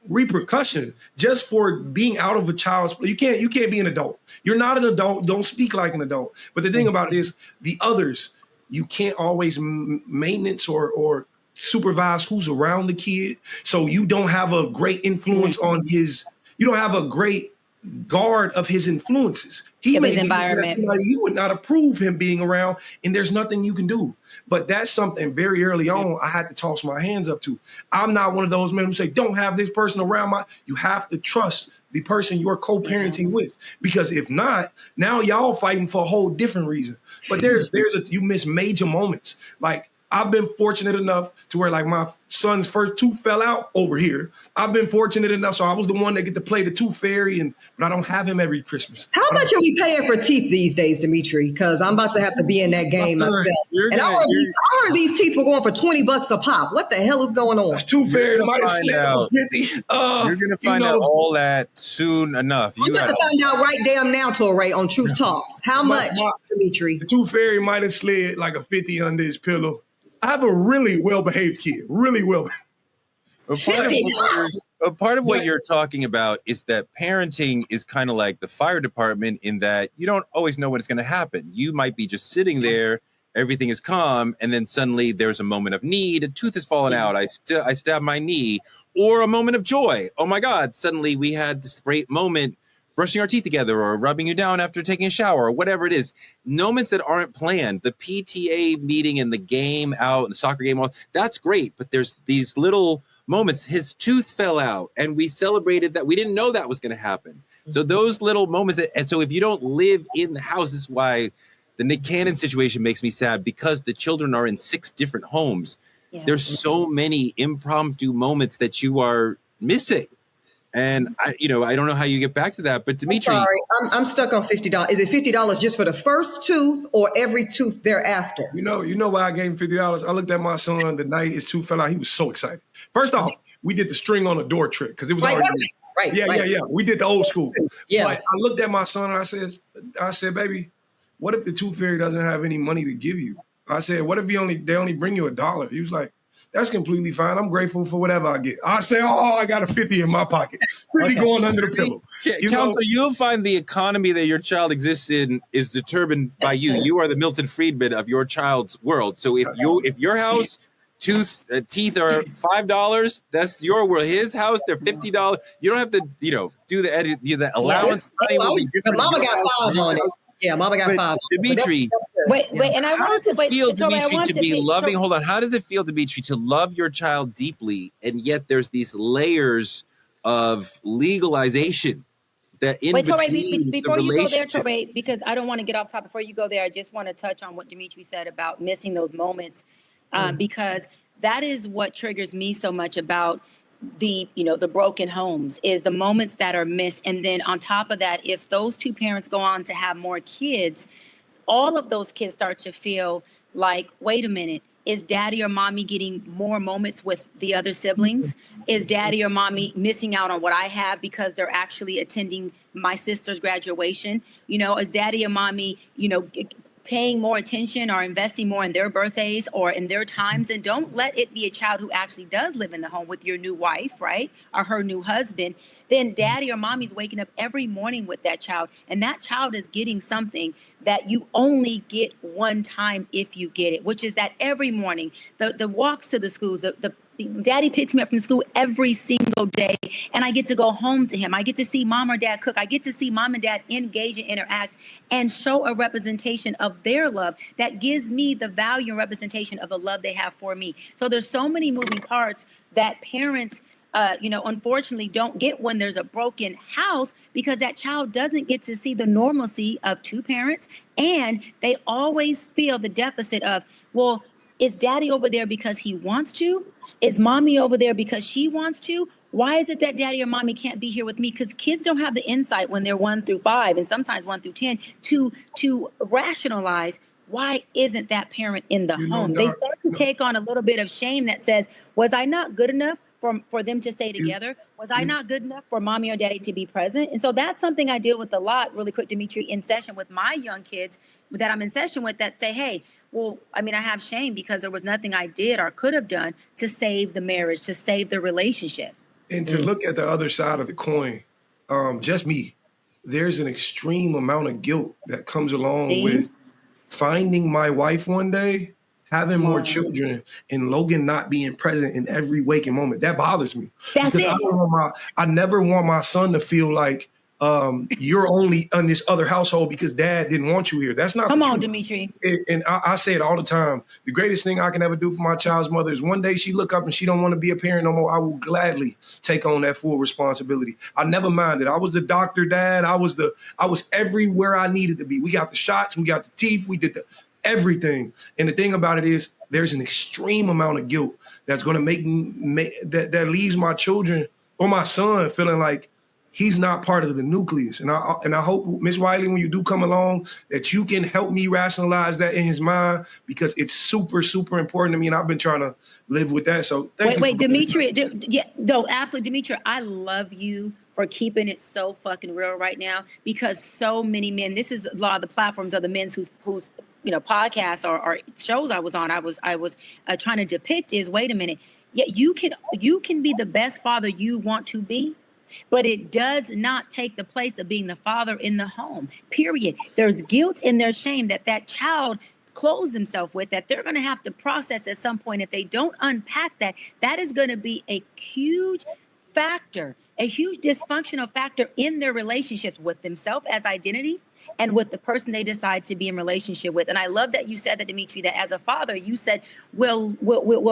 repercussion, just for being out of a child's play. You can't be an adult. You're not an adult. Don't speak like an adult. But the thing about it is the others, you can't always maintenance or supervise who's around the kid. So you don't have a great influence on you don't have a great guard of his influences. He may be somebody you would not approve him being around, and there's nothing you can do. But that's something very early on I had to toss my hands up to. I'm not one of those men who say, don't have this person around you have to trust the person you're co-parenting with. Because if not, now y'all fighting for a whole different reason. But you miss major moments. Like, I've been fortunate enough to where, like, my son's first tooth fell out over here. I've been fortunate enough, so I was the one that get to play the tooth fairy, but I don't have him every Christmas. How much are we paying for teeth these days, Demetri? Because I'm about to have to be in that game myself. And I heard these teeth were going for $20 a pop. What the hell is going on? Tooth fairy might have slipped 50. You're going to find out all that soon enough. I'm about to find out right damn now, Touré, on Truth Talks. How much, Demetri? The tooth fairy might have slid like a 50 under his pillow. I have a really well-behaved kid, really well. A part of what you're talking about is that parenting is kind of like the fire department in that you don't always know when it's going to happen. You might be just sitting there, everything is calm, and then suddenly there's a moment of need, a tooth has fallen out, I stab my knee, or a moment of joy. Oh my God, suddenly we had this great moment brushing our teeth together or rubbing you down after taking a shower or whatever it is. Moments that aren't planned, the PTA meeting and the game out, the soccer game, that's great. But there's these little moments. His tooth fell out and we celebrated that. We didn't know that was going to happen. So those little moments. And so if you don't live in the house, this is why the Nick Cannon situation makes me sad, because the children are in 6 different homes. Yeah. There's so many impromptu moments that you are missing. And I don't know how you get back to that, but Demetri, I'm stuck on $50. Is it $50 just for the first tooth or every tooth thereafter? You know why I gave him $50? I looked at my son the night his tooth fell out. He was so excited. First off, we did the string on the door trick because it was already right. Yeah. We did the old school. Yeah. But I looked at my son and I said, baby, what if the tooth fairy doesn't have any money to give you? I said, what if they only bring you $1? He was like, that's completely fine. I'm grateful for whatever I get. I say, I got a 50 in my pocket. Really going under the pillow. Counsel, you'll find the economy that your child exists in is determined by you. You are the Milton Friedman of your child's world. So if your house teeth are $5, that's your world. His house, they're $50. You don't have to, do the edit, the allowance. Mama got 5 on it. Yeah, Mama got 5. Demetri, wait, and I want to feel, Demetri, to be loving. Hold on, how does it feel, Demetri, to love your child deeply, and yet there's these layers of legalization that in between before you go there, Touré, because I don't want to get off topic. Before you go there, I just want to touch on what Demetri said about missing those moments, because that is what triggers me so much about the broken homes, is the moments that are missed. And then on top of that, if those 2 parents go on to have more kids, all of those kids start to feel like, wait a minute, is daddy or mommy getting more moments with the other siblings? Is daddy or mommy missing out on what I have because they're actually attending my sister's graduation? Is daddy or mommy, paying more attention or investing more in their birthdays or in their times? And don't let it be a child who actually does live in the home with your new wife, right? Or her new husband. Then daddy or mommy's waking up every morning with that child, and that child is getting something that you only get one time if you get it, which is that every morning, the walks to the schools, the Daddy picks me up from school every single day, and I get to go home to him. I get to see mom or dad cook. I get to see mom and dad engage and interact and show a representation of their love that gives me the value and representation of the love they have for me. So there's so many moving parts that parents, unfortunately don't get when there's a broken house, because that child doesn't get to see the normalcy of two parents, and they always feel the deficit of, well, is daddy over there because he wants to? Is mommy over there because she wants to? Why is it that daddy or mommy can't be here with me? Because kids don't have the insight when they're 1 through 5 and sometimes 1 through 10 to rationalize why isn't that parent in the home. They start to take on a little bit of shame that says, was I not good enough for them to stay together? Was I not good enough for mommy or daddy to be present? And so that's something I deal with a lot, really quick, Dimitri, in session with my young kids that I'm in session with, that say, hey, well, I mean, I have shame because there was nothing I did or could have done to save the marriage, to save the relationship. And to look at the other side of the coin, just me, there's an extreme amount of guilt that comes along with finding my wife one day, having more children, and Logan not being present in every waking moment. That bothers me. That's because it. I never want my son to feel like you're only in this other household because dad didn't want you here. That's not Come the on, truth. Dimitri. And I say it all the time. The greatest thing I can ever do for my child's mother is one day she look up and she don't want to be a parent no more. I will gladly take on that full responsibility. I never minded. I was the doctor dad. I was everywhere I needed to be. We got the shots. We got the teeth. We did everything. And the thing about it is there's an extreme amount of guilt that's going to make that leaves my children or my son feeling like he's not part of the nucleus. And I hope, Ms. Wiley, when you do come along, that you can help me rationalize that in his mind, because it's super, super important to me. And I've been trying to live with that. So Wait, Dimitri. Absolutely, Dimitri. I love you for keeping it so fucking real right now, because so many men, this is a lot of the platforms of the men's whose podcasts or shows I was on, I was trying to depict is, wait a minute. Yeah, you can be the best father you want to be, but it does not take the place of being the father in the home, period. There's guilt and there's shame that child clothes himself with, that they're going to have to process at some point. If they don't unpack that is going to be a huge factor, a huge dysfunctional factor in their relationships with themselves as identity and with the person they decide to be in relationship with. And I love that you said that, Dimitri, that as a father, you said, will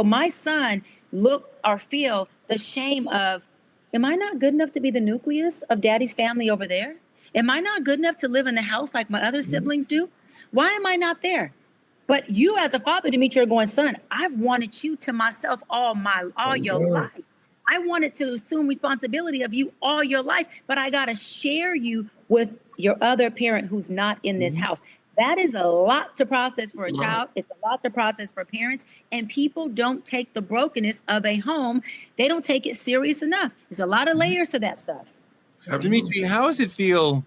my son look or feel the shame of, am I not good enough to be the nucleus of daddy's family over there? Am I not good enough to live in the house like my other siblings do? Why am I not there? But you as a father, Dimitri, are going, son, I've wanted you to myself all your life. I wanted to assume responsibility of you all your life, but I got to share you with your other parent who's not in this house. That is a lot to process for a child. It's a lot to process for parents. And people don't take the brokenness of a home. They don't take it serious enough. There's a lot of layers to that stuff. Dimitri, how does it feel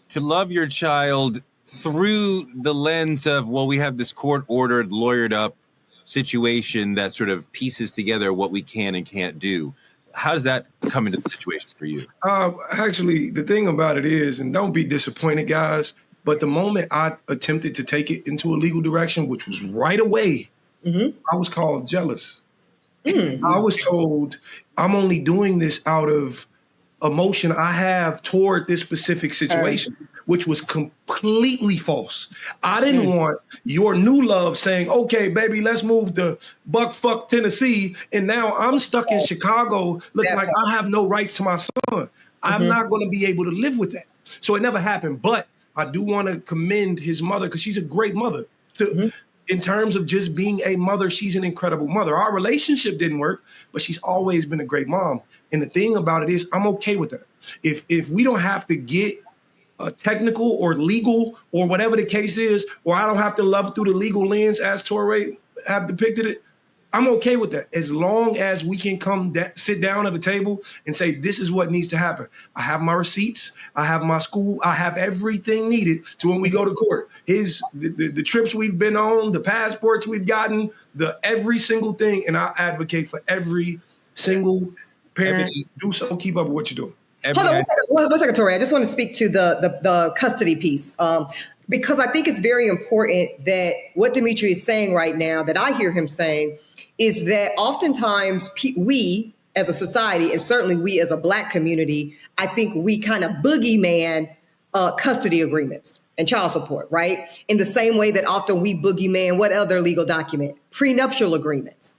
to love your child through the lens of, well, we have this court-ordered, lawyered-up situation that sort of pieces together what we can and can't do? How does that come into the situation for you? Actually, the thing about it is, and don't be disappointed, guys, but the moment I attempted to take it into a legal direction, which was right away, I was called jealous. I was told I'm only doing this out of emotion I have toward this specific situation, which was completely false. I didn't want your new love saying, okay, baby, let's move to Buckfuck, Tennessee. And now I'm stuck in Chicago looking like I have no rights to my son. I'm not going to be able to live with that. So it never happened. But I do want to commend his mother, because she's a great mother. In terms of just being a mother, she's an incredible mother. Our relationship didn't work, but she's always been a great mom. And the thing about it is, I'm okay with that. If we don't have to get technical or legal or whatever the case is, or I don't have to love through the legal lens as Torre have depicted it, I'm okay with that, as long as we can sit down at the table and say, this is what needs to happen. I have my receipts. I have my school. I have everything needed to when we go to court. The trips we've been on, the passports we've gotten, every single thing. And I advocate for every single parent. Do so. Keep up with what you're doing. Hold on one second, Tori. I just want to speak to the custody piece. because I think it's very important that what Dimitri is saying right now, that I hear him saying, is that oftentimes we as a society, and certainly we as a Black community, I think we kind of boogeyman custody agreements and child support, right? In the same way that often we boogeyman what other legal document? Prenuptial agreements.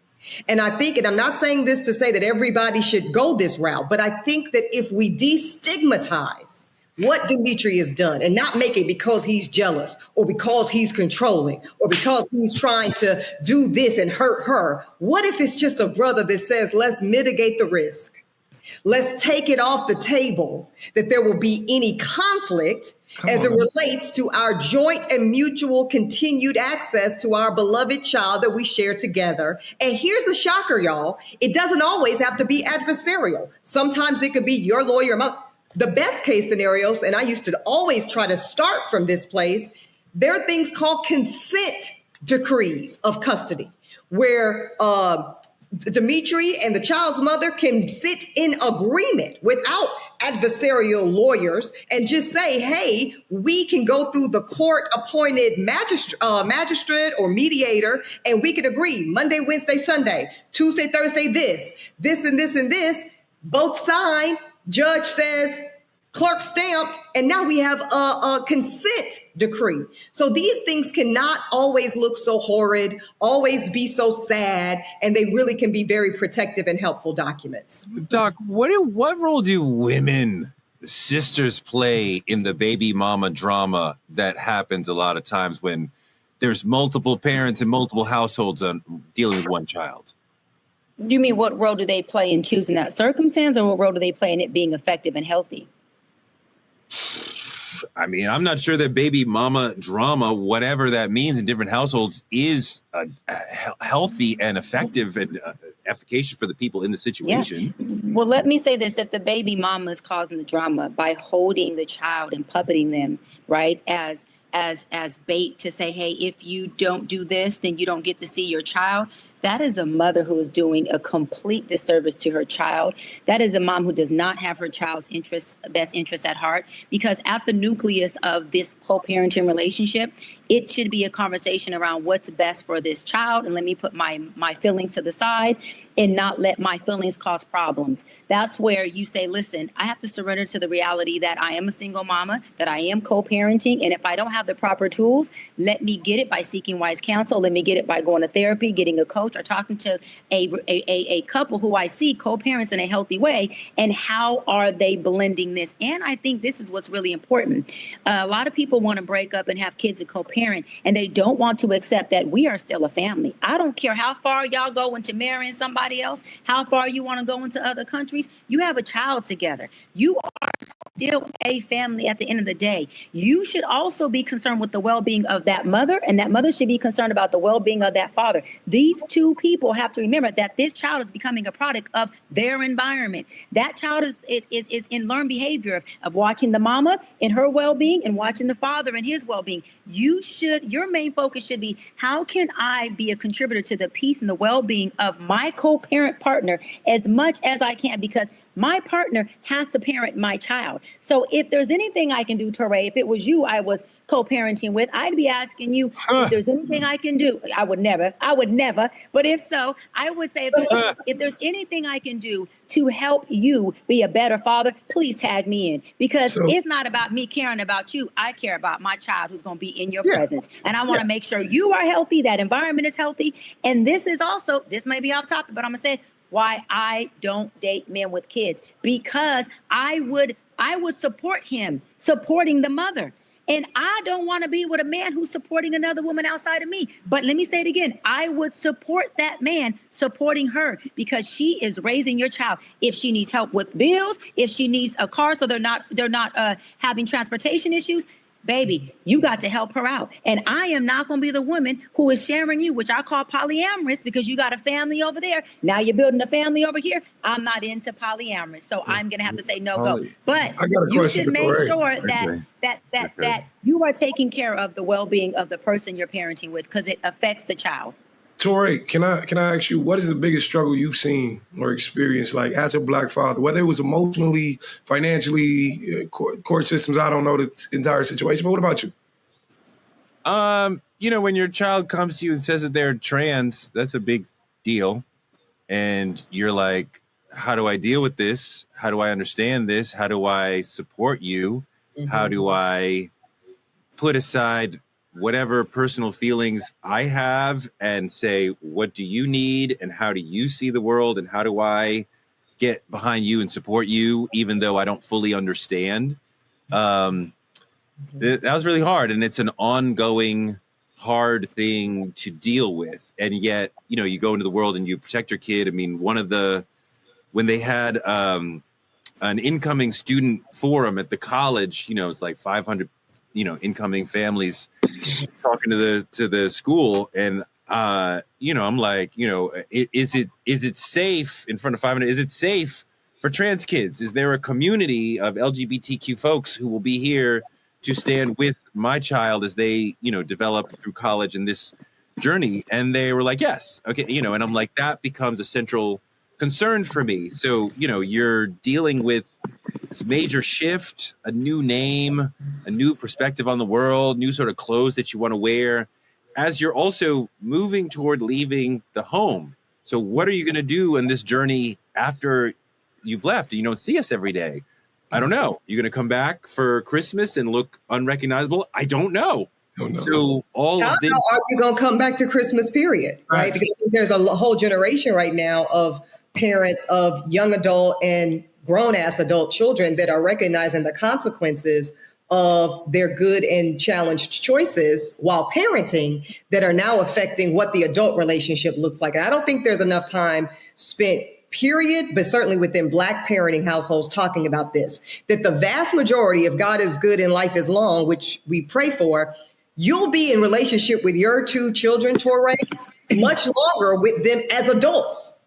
And I think, and I'm not saying this to say that everybody should go this route, but I think that if we destigmatize what Dimitri has done and not make it because he's jealous or because he's controlling or because he's trying to do this and hurt her, what if it's just a brother that says, let's mitigate the risk? Let's take it off the table that there will be any conflict as it relates to our joint and mutual continued access to our beloved child that we share together. And here's the shocker, y'all. It doesn't always have to be adversarial. Sometimes it could be your lawyer. The best case scenarios, and I used to always try to start from this place, there are things called consent decrees of custody, where Dimitri and the child's mother can sit in agreement without adversarial lawyers and just say, hey, we can go through the court-appointed magistrate or mediator, and we can agree Monday, Wednesday, Sunday, Tuesday, Thursday, this, and this, and this. Both sign, judge says, clerk stamped, and now we have a consent decree. So these things cannot always look so horrid, always be so sad, and they really can be very protective and helpful documents. Doc, what role do women, the sisters, play in the baby mama drama that happens a lot of times when there's multiple parents in multiple households dealing with one child? You mean what role do they play in choosing that circumstance, or what role do they play in it being effective and healthy? I mean, I'm not sure that baby mama drama, whatever that means in different households, is healthy and effective and efficacious for the people in the situation. Yeah. Well, let me say this. If the baby mama is causing the drama by holding the child and puppeting them, right, as bait to say, hey, if you don't do this, then you don't get to see your child. That is a mother who is doing a complete disservice to her child. That is a mom who does not have her child's best interest at heart, because at the nucleus of this co-parenting relationship, it should be a conversation around what's best for this child. And let me put my feelings to the side and not let my feelings cause problems. That's where you say, listen, I have to surrender to the reality that I am a single mama, that I am co-parenting. And if I don't have the proper tools, let me get it by seeking wise counsel. Let me get it by going to therapy, getting a coach, or talking to a couple who I see co-parents in a healthy way. And how are they blending this? And I think this is what's really important. A lot of people want to break up and have kids and co-parent, and they don't want to accept that we are still a family. I don't care how far y'all go into marrying somebody else, how far you want to go into other countries. You have a child together. You are still a family at the end of the day. You should also be concerned with the well-being of that mother, and that mother should be concerned about the well-being of that father. These two people have to remember that this child is becoming a product of their environment. That child is in learned behavior of watching the mama in her well-being and watching the father in his well-being. Your main focus should be, how can I be a contributor to the peace and the well-being of my co-parent partner as much as I can, because my partner has to parent my child. So if there's anything I can do, Touré, if it was you I was co-parenting with, I'd be asking you if there's anything I can do. I would never. But if so, I would say, if there's anything I can do to help you be a better father, please tag me in, because it's not about me caring about you. I care about my child who's going to be in your presence. And I want to make sure you are healthy, that environment is healthy. And this is also, this may be off topic, but I'm going to say why I don't date men with kids, because I would support him supporting the mother. And I don't want to be with a man who's supporting another woman outside of me. But let me say it again. I would support that man supporting her, because she is raising your child. If she needs help with bills, if she needs a car so they're not having transportation issues, baby, you got to help her out. And I am not going to be the woman who is sharing you, which I call polyamorous, because you got a family over there. Now you're building a family over here. I'm not into polyamorous. So I'm going to have to say no go. But you should make sure that you are taking care of the well-being of the person you're parenting with, because it affects the child. Touré, can I ask you, what is the biggest struggle you've seen or experienced, like as a Black father, whether it was emotionally, financially, court systems? I don't know the entire situation, but what about you? When your child comes to you and says that they're trans, that's a big deal. And you're like, how do I deal with this? How do I understand this? How do I support you? Mm-hmm. How do I put aside whatever personal feelings I have and say, what do you need? And how do you see the world? And how do I get behind you and support you, even though I don't fully understand? That was really hard. And it's an ongoing hard thing to deal with. And yet, you go into the world and you protect your kid. I mean, when they had an incoming student forum at the college, it's like 500, incoming families talking to the school. And, I'm like, is it safe in front of 500? Is it safe for trans kids? Is there a community of LGBTQ folks who will be here to stand with my child as they, develop through college and this journey? And they were like, yes. Okay. And I'm like, that becomes a central concern for me. So, you're dealing with this major shift, a new name, a new perspective on the world, new sort of clothes that you want to wear, as you're also moving toward leaving the home. So what are you going to do in this journey after you've left and you don't see us every day? I don't know. You're going to come back for Christmas and look unrecognizable? I don't know. So all of this. Are you going to come back to Christmas, period? Right? Because there's a whole generation right now of parents of young adult and grown-ass adult children that are recognizing the consequences of their good and challenged choices while parenting that are now affecting what the adult relationship looks like. And I don't think there's enough time spent, period, but certainly within Black parenting households talking about this, that the vast majority of God is good and life is long, which we pray for, you'll be in relationship with your two children, Touré, much longer with them as adults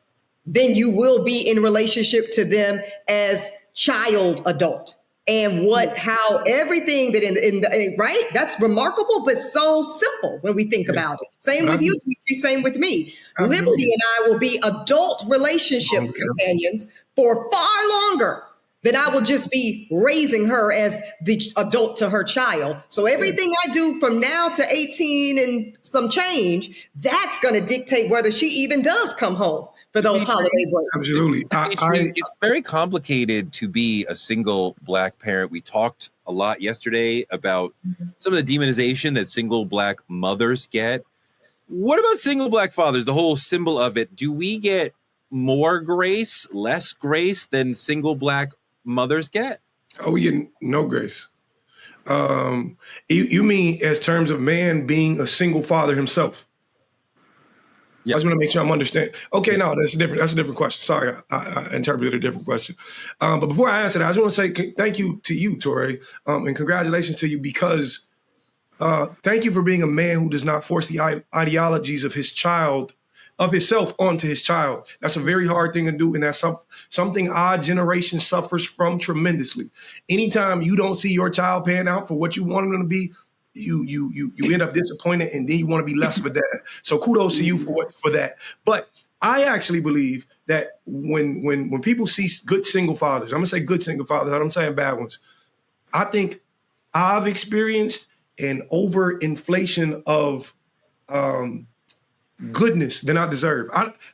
than you will be in relationship to them as child adult. And how everything that in the right, that's remarkable, but so simple when we think about it. Same with you, same with me. Liberty and I will be adult relationship companions for far longer than I will just be raising her as the adult to her child. So everything I do from now to 18 and some change, that's going to dictate whether she even does come home for those holiday breaks. Absolutely. It's very complicated to be a single Black parent. We talked a lot yesterday about some of the demonization that single Black mothers get. What about single Black fathers, the whole symbol of it? Do we get more grace, less grace than single Black mothers get? Oh, we get no grace. You mean as terms of man being a single father himself? Yep. I just want to make sure I'm understanding. Okay, no, that's a different question. Sorry, I interpreted a different question. But before I answer that, I just want to say thank you to you, Touré, and congratulations to you because thank you for being a man who does not force the ideologies of himself onto his child. That's a very hard thing to do, and that's something our generation suffers from tremendously. Anytime you don't see your child pan out for what you want them to be, you end up disappointed, and then you want to be less of a dad. So kudos to you for that. But I actually believe that when people see good single fathers, I'm gonna say good single fathers, I'm saying bad ones. I think I've experienced an overinflation of goodness than I deserve.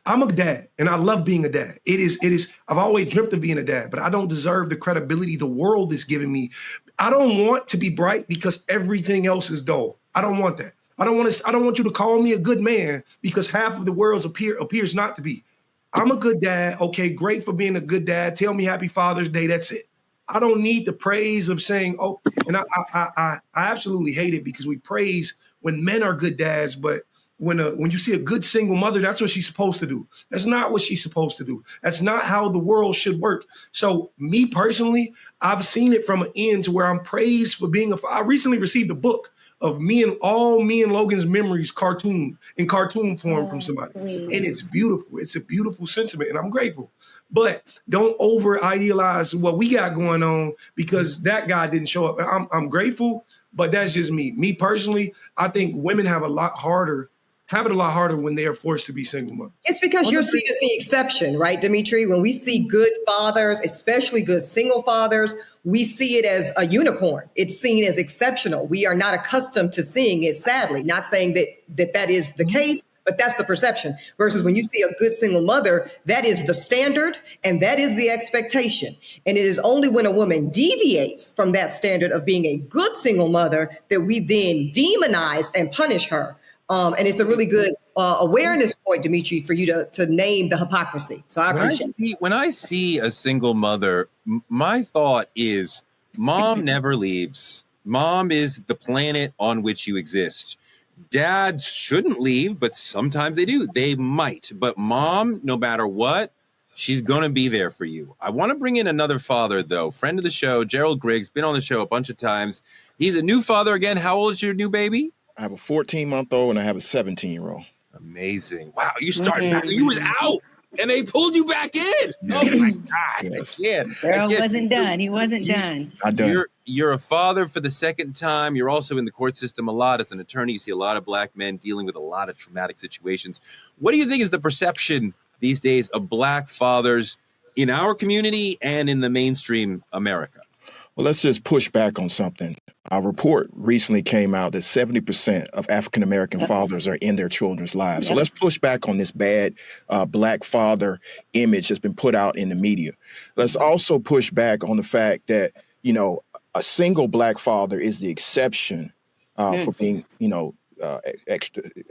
I'm a dad, and I love being a dad. It is. I've always dreamt of being a dad, but I don't deserve the credibility the world is giving me. I don't want to be bright because everything else is dull. I don't want that. I don't want you to call me a good man because half of the world appears not to be. I'm a good dad. Okay, great for being a good dad. Tell me Happy Father's Day. That's it. I don't need the praise of saying, oh, and I absolutely hate it because we praise when men are good dads, but when you see a good single mother, that's what she's supposed to do. That's not what she's supposed to do. That's not how the world should work. So me personally, I've seen it from an end to where I'm praised for being I recently received a book of me and Logan's memories in cartoon form from somebody. And it's beautiful. It's a beautiful sentiment, and I'm grateful. But don't over idealize what we got going on because that guy didn't show up. I'm grateful, but that's just me. Me personally, I think women have a lot harder have it a lot harder when they are forced to be single mothers. It's because you're seen as the exception, right, Dimitri? When we see good fathers, especially good single fathers, we see it as a unicorn. It's seen as exceptional. We are not accustomed to seeing it, sadly. Not saying that is the case, but that's the perception. Versus when you see a good single mother, that is the standard and that is the expectation. And it is only when a woman deviates from that standard of being a good single mother that we then demonize and punish her. And it's a really good awareness point, Dimitri, for you to name the hypocrisy. So I appreciate it. When I see a single mother, my thought is mom never leaves. Mom is the planet on which you exist. Dads shouldn't leave, but sometimes they do. They might. But mom, no matter what, she's going to be there for you. I want to bring in another father, though. Friend of the show, Gerald Griggs, been on the show a bunch of times. He's a new father again. How old is your new baby? I have a 14-month-old and I have a 17-year-old. Amazing. Wow, you started back. You was out and they pulled you back in. Oh my God. Yes. Earl wasn't done. He wasn't done. You're a father for the second time. You're also in the court system a lot as an attorney. You see a lot of black men dealing with a lot of traumatic situations. What do you think is the perception these days of black fathers in our community and in the mainstream America? Well, let's just push back on something. Our report recently came out that 70% of African-American fathers are in their children's lives. So let's push back on this bad black father image that's been put out in the media. Let's also push back on the fact that, a single black father is the exception for being,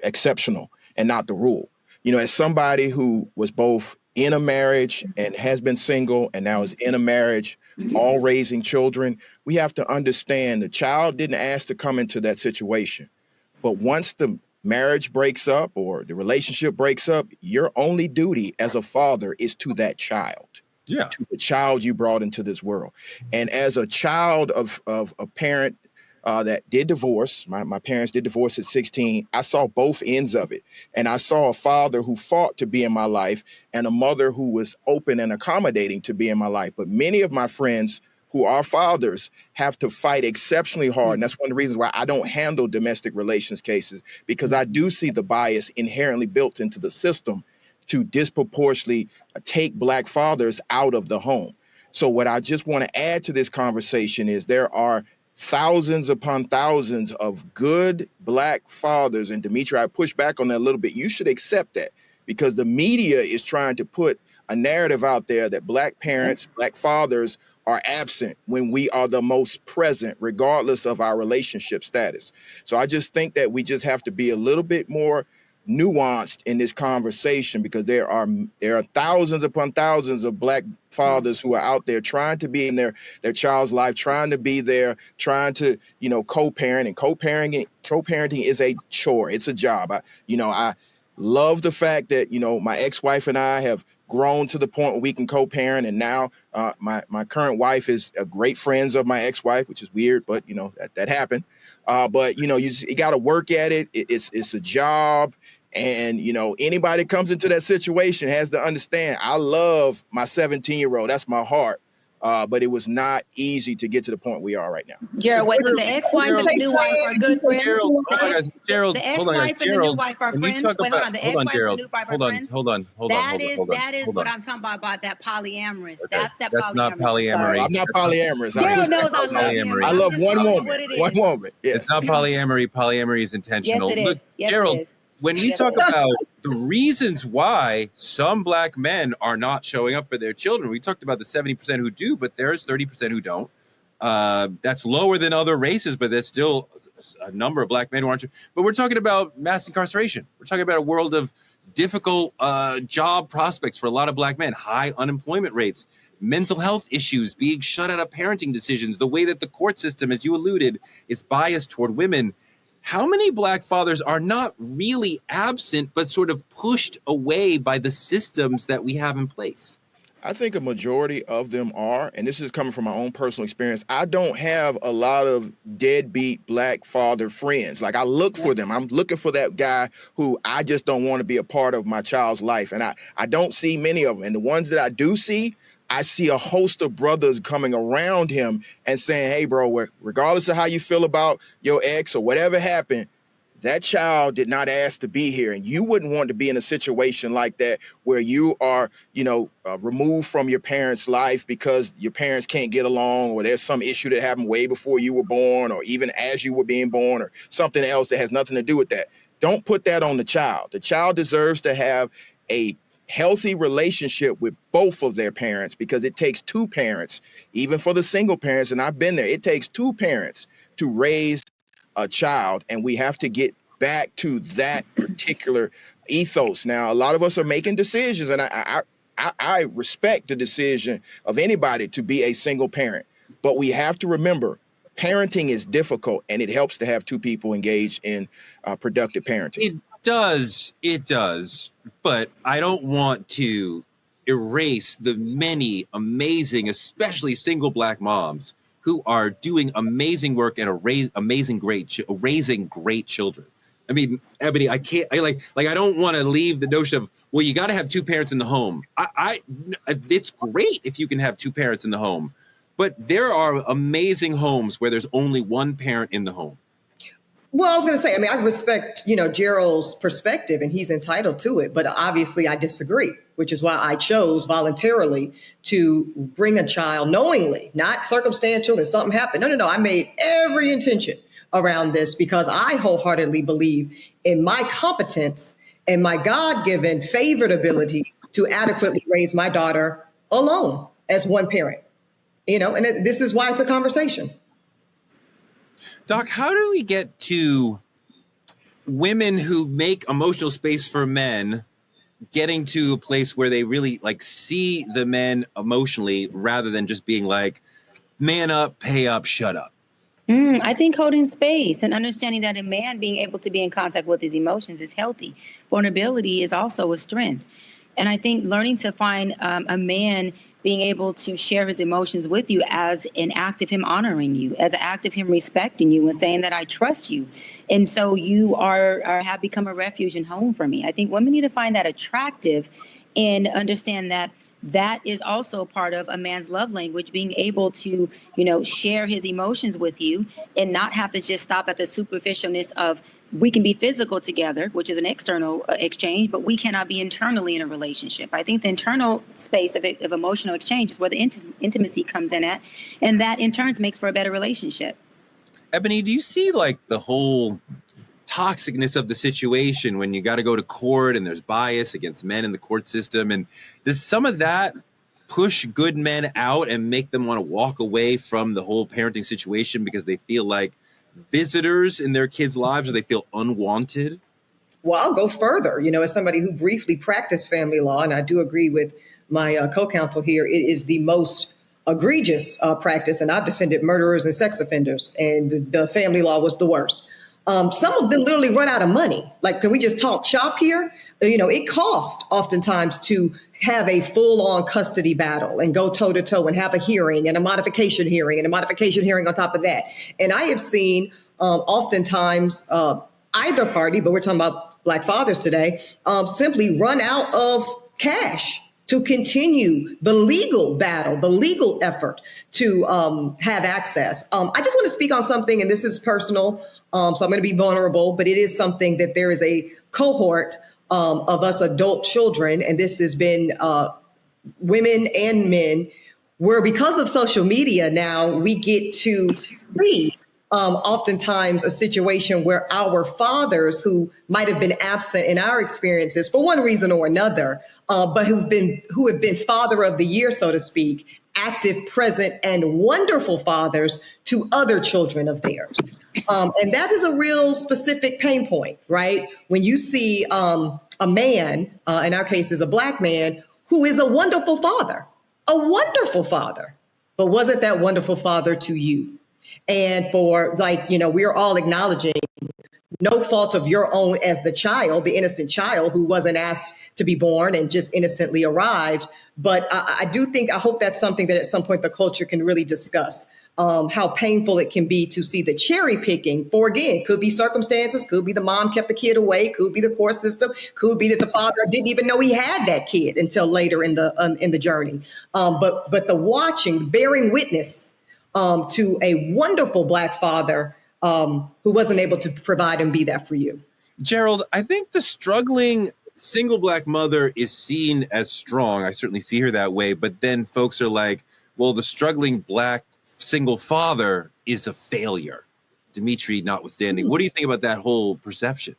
exceptional and not the rule. As somebody who was both in a marriage and has been single and now is in a marriage, all raising children, we have to understand the child didn't ask to come into that situation. But once the marriage breaks up or the relationship breaks up, your only duty as a father is to that child. Yeah. To the child you brought into this world. And as a child of a parent that did divorce, my parents did divorce at 16, I saw both ends of it. And I saw a father who fought to be in my life and a mother who was open and accommodating to be in my life. But many of my friends who are fathers have to fight exceptionally hard. And that's one of the reasons why I don't handle domestic relations cases, because I do see the bias inherently built into the system to disproportionately take black fathers out of the home. So what I just want to add to this conversation is there are thousands upon thousands of good black fathers. And Dimitri, I push back on that a little bit. You should accept that, because the media is trying to put a narrative out there that black parents, black fathers are absent when we are the most present, regardless of our relationship status. So I just think that we just have to be a little bit more nuanced in this conversation, because there are thousands upon thousands of black fathers who are out there trying to be in their child's life, trying to be there, trying to, co-parent. And co-parenting is a chore. It's a job. I love the fact that, my ex-wife and I have grown to the point where we can co-parent. And now my current wife is a great friends of my ex-wife, which is weird, but that happened. But you got to work at it. It's a job. And, anybody that comes into that situation has to understand, I love my 17-year-old. That's my heart. But it was not easy to get to the point we are right now. Gerald, wait, the ex-wife and the new wife are good friends? Gerald, the ex-wife and the new wife are friends? Wait, hold on. The ex-wife and the new wife are friends? Hold on. That is what I'm talking about that polyamorous. Okay. That's not polyamory. I'm not polyamorous. Gerald knows I love polyamory. I love one woman. One woman. Yes. It's not polyamory. Polyamory is intentional. Yes, it is. Look, Yes, Gerald, it is. when we talk about the reasons why some black men are not showing up for their children, we talked about the 70% who do, but there's 30% who don't. That's lower than other races, but there's still a number of black men who aren't. But we're talking about mass incarceration. We're talking about a world of difficult job prospects for a lot of black men, high unemployment rates, mental health issues, being shut out of parenting decisions, the way that the court system, as you alluded, is biased toward women. How many black fathers are not really absent, but sort of pushed away by the systems that we have in place? I think a majority of them are, and this is coming from my own personal experience. I don't have a lot of deadbeat black father friends. Like, I look for them. I'm looking for that guy who I just don't want to be a part of my child's life. And I don't see many of them. And the ones that I do see, I see a host of brothers coming around him and saying, hey, bro, regardless of how you feel about your ex or whatever happened, That child did not ask to be here, and you wouldn't want to be in a situation like that where you are, removed from your parents' life because your parents can't get along, or there's some issue that happened way before you were born, or even as you were being born, or something else that has nothing to do with that. Don't put that on the child. The child deserves to have a healthy relationship with both of their parents, because it takes two parents, even for the single parents, and I've been there, it takes two parents to raise a child, and we have to get back to that particular ethos. Now, a lot of us are making decisions, and I respect the decision of anybody to be a single parent, but we have to remember parenting is difficult, and it helps to have two people engaged in productive parenting. It does, but I don't want to erase the many amazing, especially single Black moms who are doing amazing work and raising great children. I mean, Ebony, I don't want to leave the notion of, well, you got to have two parents in the home. It's great if you can have two parents in the home, but there are amazing homes where there's only one parent in the home. Well, I was going to say, I respect, Gerald's perspective, and he's entitled to it. But obviously I disagree, which is why I chose voluntarily to bring a child knowingly, not circumstantial and something happened. No. I made every intention around this because I wholeheartedly believe in my competence and my God-given favored ability to adequately raise my daughter alone as one parent, and this is why it's a conversation. Doc, how do we get to women who make emotional space for men getting to a place where they really see the men emotionally rather than just being like, man up, pay up, shut up? I think holding space and understanding that a man being able to be in contact with his emotions is healthy. Vulnerability is also a strength. And I think learning to find a man being able to share his emotions with you as an act of him honoring you, as an act of him respecting you and saying that I trust you. And so you have become a refuge and home for me. I think women need to find that attractive and understand that that is also part of a man's love language, being able to, share his emotions with you and not have to just stop at the superficialness of, we can be physical together, which is an external exchange, but we cannot be internally in a relationship. I think the internal space of emotional exchange is where the intimacy comes in at, and that in turn makes for a better relationship. Ebony, do you see the whole toxicness of the situation when you got to go to court and there's bias against men in the court system? And does some of that push good men out and make them want to walk away from the whole parenting situation because they feel like visitors in their kids' lives, or they feel unwanted? Well, I'll go further. As somebody who briefly practiced family law, and I do agree with my co-counsel here, it is the most egregious practice, and I've defended murderers and sex offenders, and the family law was the worst. Some of them literally run out of money. Can we just talk shop here? It costs oftentimes to have a full-on custody battle and go toe-to-toe and have a hearing and a modification hearing and a modification hearing on top of that. And I have seen oftentimes either party, but we're talking about Black fathers today, simply run out of cash to continue the legal battle, the legal effort to have access. I just want to speak on something, and this is personal, so I'm going to be vulnerable, but it is something that there is a cohort of us adult children, and this has been women and men, where because of social media now, we get to see oftentimes a situation where our fathers who might have been absent in our experiences for one reason or another, but who have been father of the year, so to speak, active, present, and wonderful fathers to other children of theirs. And that is a real specific pain point, right? When you see a man, in our case is a Black man, who is a wonderful father, but wasn't that wonderful father to you? And for we're all acknowledging no fault of your own as the child, the innocent child who wasn't asked to be born and just innocently arrived. But I hope that's something that at some point the culture can really discuss, how painful it can be to see the cherry picking for, again, could be circumstances, could be the mom kept the kid away, could be the court system, could be that the father didn't even know he had that kid until later in the journey. But the watching, bearing witness to a wonderful Black father who wasn't able to provide and be that for you. Gerald, I think the struggling single Black mother is seen as strong. I certainly see her that way. But then folks are like, well, the struggling Black single father is a failure. Dimitri notwithstanding. What do you think about that whole perception?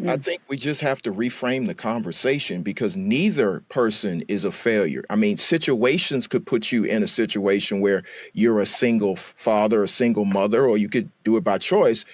I think we just have to reframe the conversation because neither person is a failure. I mean, situations could put you in a situation where you're a single father, a single mother, or you could do it by choice.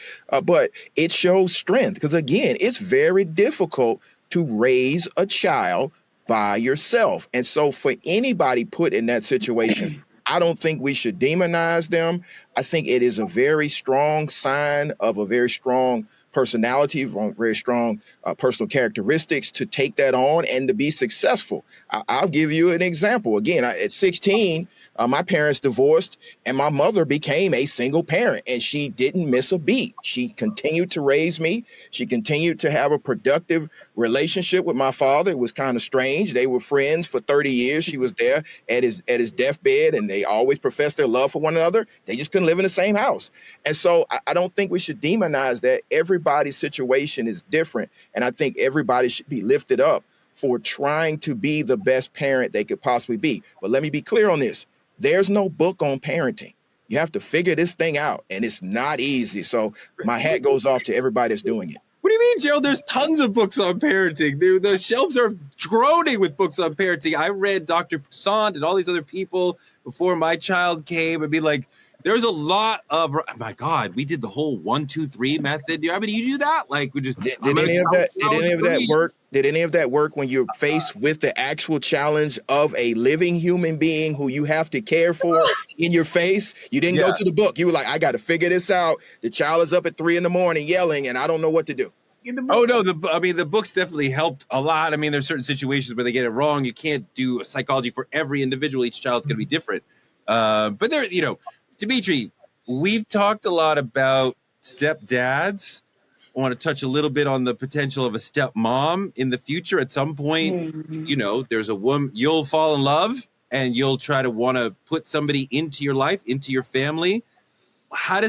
But it shows strength because, again, it's very difficult to raise a child by yourself. And so for anybody put in that situation, I don't think we should demonize them. I think it is a very strong sign of a very strong personality, very strong personal characteristics to take that on and to be successful. I'll give you an example. Again, at 16, my parents divorced and my mother became a single parent and she didn't miss a beat. She continued to raise me. She continued to have a productive relationship with my father. It was kind of strange. They were friends for 30 years. She was there at his deathbed and they always professed their love for one another. They just couldn't live in the same house. And so I don't think we should demonize that. Everybody's situation is different. And I think everybody should be lifted up for trying to be the best parent they could possibly be. But let me be clear on this. There's no book on parenting. You have to figure this thing out, and it's not easy. So my hat goes off to everybody that's doing it. What do you mean, Gerald? There's tons of books on parenting. The shelves are groaning with books on parenting. I read Dr. Poussaint and all these other people before my child came and be like, there's a lot of, oh my God, we did the whole 1, 2, 3 method. I mean, you do that? Like we just did any of that work? Did any of that work when you're faced with the actual challenge of a living human being who you have to care for in your face? You didn't go to the book. You were like, I got to figure this out. The child is up at 3 a.m. yelling, and I don't know what to do. Oh no, the books definitely helped a lot. I mean, there's certain situations where they get it wrong. You can't do a psychology for every individual. Each child's going to be different. But there, Dimitri, we've talked a lot about stepdads. I want to touch a little bit on the potential of a stepmom in the future. At some point, there's a woman, you'll fall in love and you'll try to want to put somebody into your life, into your family. How do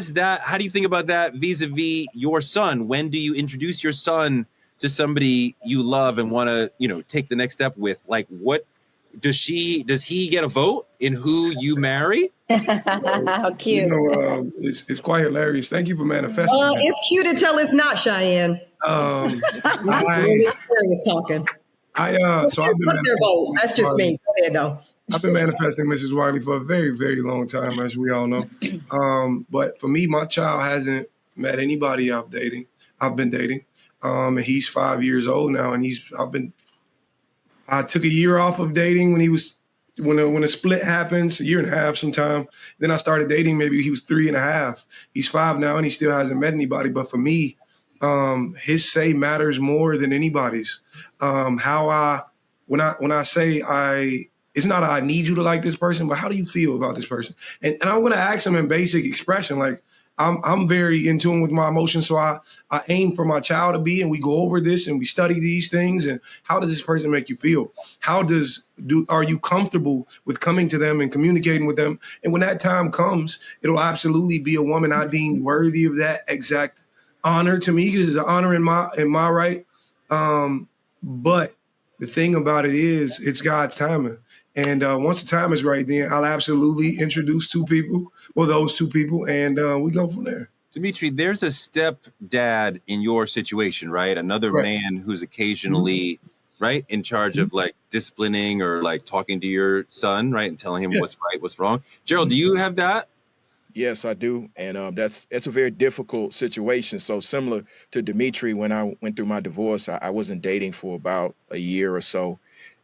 you think about that vis-a-vis your son? When do you introduce your son to somebody you love and want to, take the next step with? Like, what does he get a vote in who you marry? How cute. It's quite hilarious. Thank you for manifesting. It's cute until it's not, Cheyenne. Really serious talking. I've been their vote. That's just me. Go ahead, though. I've been manifesting Mrs. Wiley for a very, very long time, as we all know. But for me, my child hasn't met anybody I've been dating. And he's 5 years old now, and I took a year off of dating when a split happens, a year and a half sometime. Then I started dating, maybe he was 3.5. He's 5 now and he still hasn't met anybody. But for me, his say matters more than anybody's. When I say it's not I need you to like this person, but how do you feel about this person? And I'm going to ask him in basic expression, like, I'm very in tune with my emotions, so I aim for my child to be, and we go over this and we study these things. And how does this person make you feel? Are you comfortable with coming to them and communicating with them? And when that time comes, it'll absolutely be a woman I deem worthy of that exact honor to me, because it's an honor in my right. But the thing about it is, it's God's timing. And once the time is right, then I'll absolutely introduce those two people, and we go from there. Dimitri, there's a stepdad in your situation, right? Another man who's occasionally, right, in charge of like disciplining or like talking to your son, right, and telling him what's right, what's wrong. Gerald, do you have that? Yes, I do. And that's a very difficult situation. So similar to Dimitri, when I went through my divorce, I wasn't dating for about a year or so.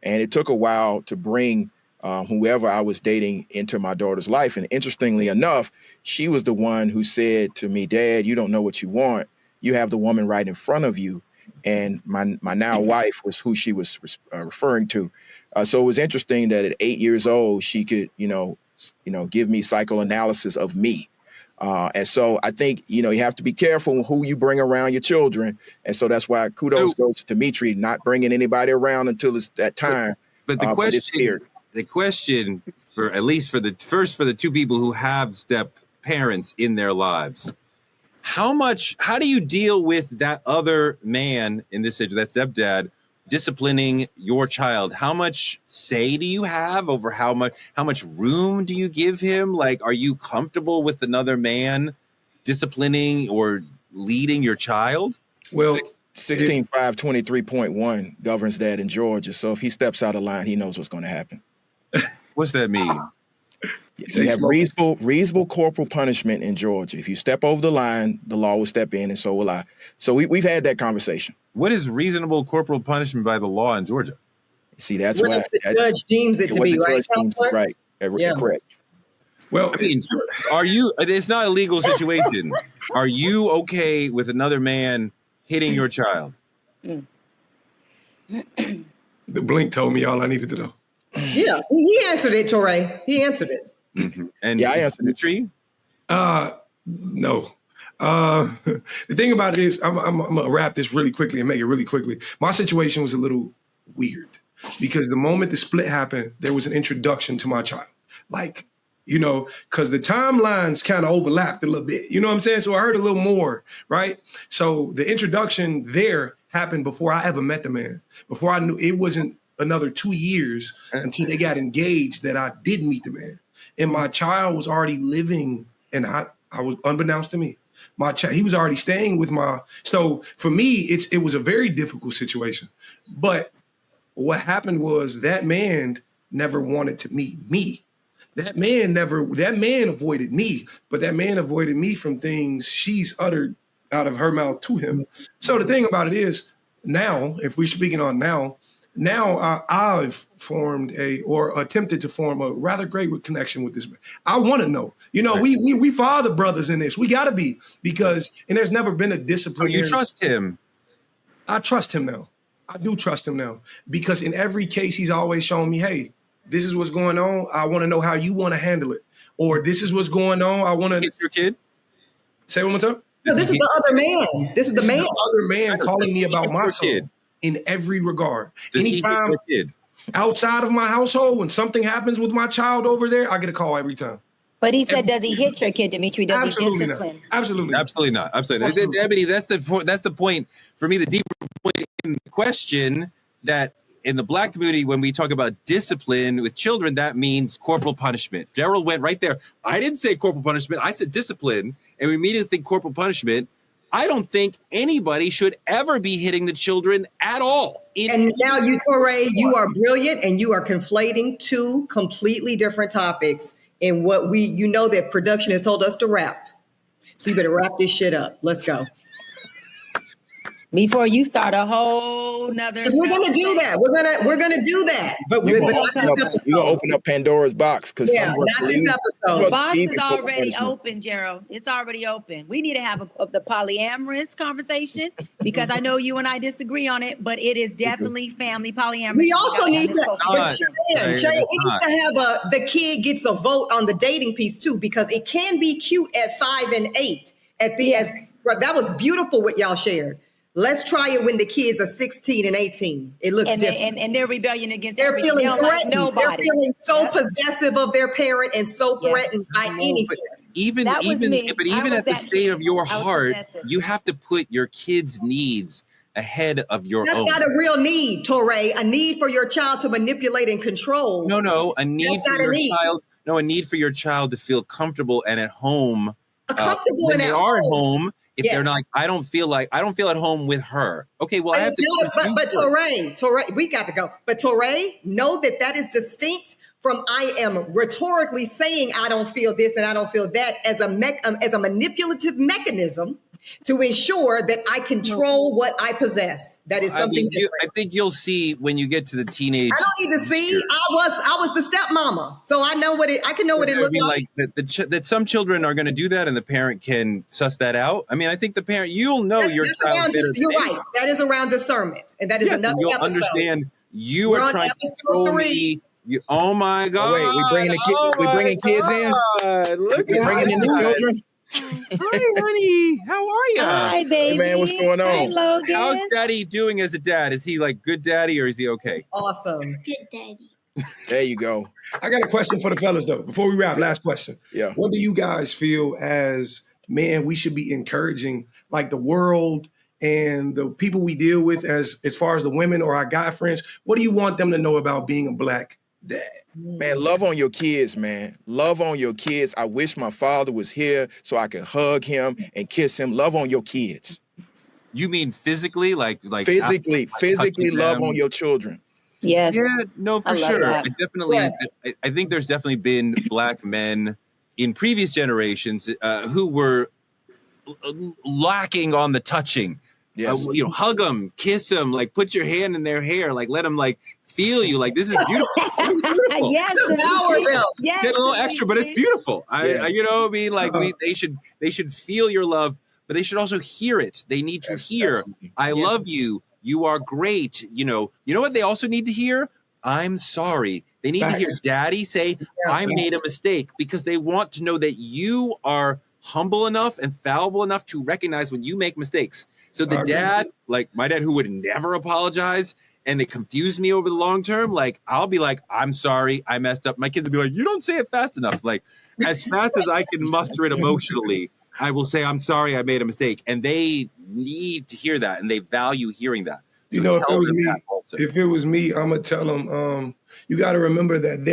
And it took a while to bring whoever I was dating into my daughter's life. And interestingly enough, she was the one who said to me, Dad, you don't know what you want. You have the woman right in front of you. And my now wife was who she was referring to. So it was interesting that at 8 years old, she could, give me psychoanalysis of me. And so I think, you have to be careful who you bring around your children. And so that's why kudos goes to Dimitri, not bringing anybody around until it's that time. But the question for at least for the two people who have step parents in their lives, How do you deal with that other man in this situation, that stepdad, disciplining your child? How much say do you have over how much room do you give him? Like, are you comfortable with another man disciplining or leading your child? Well, 16.523.1 governs that in Georgia. So if he steps out of line, he knows what's going to happen. What's that mean? You have reasonable corporal punishment in Georgia. If you step over the line, the law will step in, and so will I. So we've had that conversation. What is reasonable corporal punishment by the law in Georgia? See, that's what why the judge deems it to be, right? Right. Yeah. Correct. Well, I mean, it's not a legal situation. Are you okay with another man hitting your child? The blink told me all I needed to know. Yeah, he answered it, Torre. He answered it. Mm-hmm. And I answered it. Tree? No. The thing about it is, I'm gonna wrap this really quickly and make it really quickly. My situation was a little weird because the moment the split happened, there was an introduction to my child. Like, because the timelines kind of overlapped a little bit. You know what I'm saying? So I heard a little more, right? So the introduction there happened before I ever met the man. Before I knew, it wasn't another 2 years until they got engaged that I did meet the man. And my child was already living, and I was, unbeknownst to me, he was already staying with so for me, it was a very difficult situation. But what happened was that man never wanted to meet me. That man avoided me, but that man avoided me from things she's uttered out of her mouth to him. So the thing about it is, now, if we're speaking on now I've formed or attempted to form a rather great connection with this man. I want to know, we father brothers in this. We got to be, and there's never been a discipline. So you trust him? I trust him now. I do trust him now because in every case, he's always shown me, hey, this is what's going on. I want to know how you want to handle it. Or this is what's going on. I want to. It's your kid? Say it one more time. No, this is the other man. This is the man. The other man calling me about my son in every regard. Anytime outside of my household, when something happens with my child over there, I get a call every time. But he said, does he hit your kid, Dimitri? Does he discipline? Absolutely not. Absolutely. Ebony, that's the point for me, the deeper point in the question, that in the Black community, when we talk about discipline with children, that means corporal punishment. Gerald went right there. I didn't say corporal punishment. I said discipline. And we immediately think corporal punishment. I don't think anybody should ever be hitting the children at all. And now you, Torre, you are brilliant, and you are conflating two completely different topics in what that production has told us to wrap. So you better wrap this shit up. Let's go. Before you start a whole nother. We're gonna do that. We're gonna do that. But we're gonna open up Pandora's box not this episode. The box is already open, Gerald. It's already open. We need to have the polyamorous conversation because I know you and I disagree on it, but it is definitely family polyamorous. We also need to, Cheyenne, we need to have the kid gets a vote on the dating piece too, because it can be cute at 5 and 8. That was beautiful what y'all shared. Let's try it when the kids are 16 and 18. It looks different. And their rebellion against they're feeling threatened. Like they're feeling so possessive of their parent and so threatened by any parent. Even at the state of your heart, you have to put your kids' needs ahead of your own. That's not a real need, Torre. A need for your child to manipulate and control. No, a need for your child. No, a need for your child to feel comfortable and at home. When they are at home. If they're not, I don't feel at home with her. Okay, well, I have to. But Torre, we got to go. But Torre, know that is distinct from I am rhetorically saying I don't feel this and I don't feel that as a manipulative mechanism to ensure that I control what I possess. That is something different. I think you'll see when you get to the teenage. I don't need to see. I was the stepmama, so I know I can know what it looks like. That some children are going to do that, and the parent can suss that out. I mean, I think the parent, you'll know your child. You're right. That is around discernment, and that is another you'll episode. Understand. You are trying to control me. Oh my God! Oh, wait, we bringing kids in. Look, we bringing in the children. Hi, honey. How are you? Hi, baby. Hey, man, what's going on? Hi, Logan. How's Daddy doing as a dad? Is he like good daddy or is he okay? Awesome. Good daddy. There you go. I got a question for the fellas though. Before we wrap, last question. Yeah. What do you guys feel as men, we should be encouraging like the world and the people we deal with as far as the women or our guy friends? What do you want them to know about being a Black dad? Man, love on your kids, man. Love on your kids. I wish my father was here so I could hug him and kiss him. Love on your kids. You mean physically, like physically love on your children. Yes. Yeah, no, for sure. That. I think there's definitely been Black men in previous generations who were lacking on the touching. Yes. Hug them, kiss them, like put your hand in their hair, like let them like feel you, like this is beautiful. This is beautiful. Yes, Get a little extra, but it's beautiful. They should feel your love, but they should also hear it. They need to hear, I love you. You are great. You know what they also need to hear? I'm sorry. They need to hear daddy say, I made a mistake, because they want to know that you are humble enough and fallible enough to recognize when you make mistakes. So the dad, like my dad, who would never apologize, and it confused me over the long term, like I'll be like, I'm sorry, I messed up. My kids will be like, you don't say it fast enough. Like as fast as I can muster it emotionally, I will say, I'm sorry, I made a mistake. And they need to hear that, and they value hearing that. So if it was me, I'm gonna tell them, you got to remember that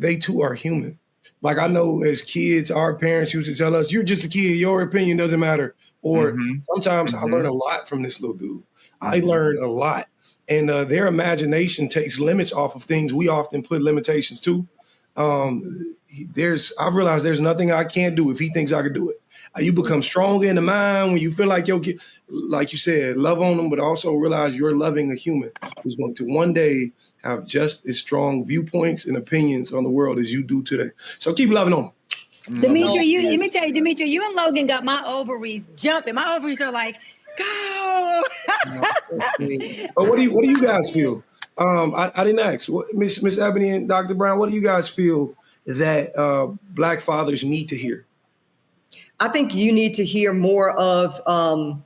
they too are human. Like I know as kids, our parents used to tell us, you're just a kid, your opinion doesn't matter. Or sometimes I learn a lot from this little dude. I learn a lot. And their imagination takes limits off of things we often put limitations to. I've realized there's nothing I can't do if he thinks I could do it. You become stronger in the mind when you feel like your kid, like you said, love on them, but also realize you're loving a human who's going to one day have just as strong viewpoints and opinions on the world as you do today. So keep loving on them. Dimitri, let me tell you, Dimitri, you and Logan got my ovaries jumping. My ovaries are like, go. But what do you guys feel? I didn't ask. Miss Ebony and Dr. Brown, what do you guys feel that Black fathers need to hear? I think you need to hear more of,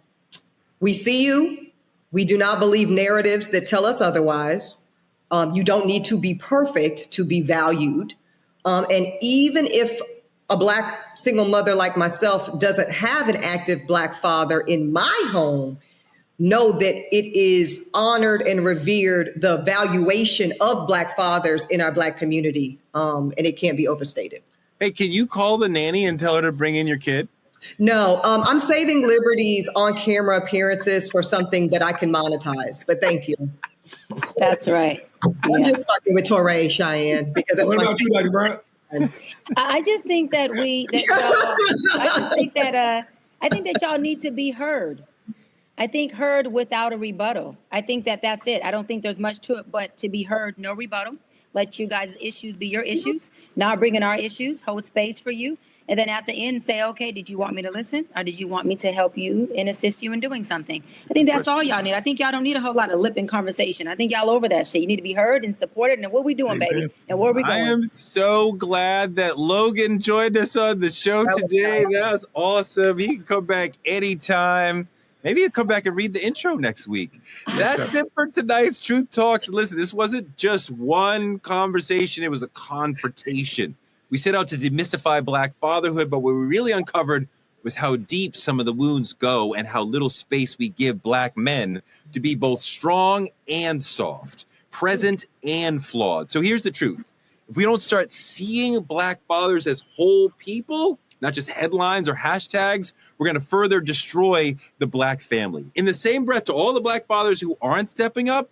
we see you. We do not believe narratives that tell us otherwise. You don't need to be perfect to be valued. And even if a Black single mother like myself doesn't have an active Black father in my home, know that it is honored and revered, the valuation of Black fathers in our Black community. And it can't be overstated. Hey, can you call the nanny and tell her to bring in your kid? No, I'm saving liberties on camera appearances for something that I can monetize, but thank you. That's right. I'm just fucking with Torre, Cheyenne, because that's what about you, Dr. Brown? I just think that I think that y'all need to be heard. I think heard without a rebuttal. I think that's it. I don't think there's much to it, but to be heard, no rebuttal. Let you guys' issues be your issues. Not bring in our issues, hold space for you. And then at the end say, okay, did you want me to listen? Or did you want me to help you and assist you in doing something? I think that's all y'all need. I think y'all don't need a whole lot of lip and conversation. I think y'all over that shit. You need to be heard and supported. And what we doing, baby? And where we going? I am so glad that Logan joined us on the show today. That was awesome. He can come back anytime. Maybe he'll come back and read the intro next week. That's it for tonight's Truth Talks. Listen, this wasn't just one conversation. It was a confrontation. We set out to demystify Black fatherhood, but what we really uncovered was how deep some of the wounds go and how little space we give Black men to be both strong and soft, present and flawed. So here's the truth. If we don't start seeing Black fathers as whole people, not just headlines or hashtags, we're going to further destroy the Black family. In the same breath, to all the Black fathers who aren't stepping up,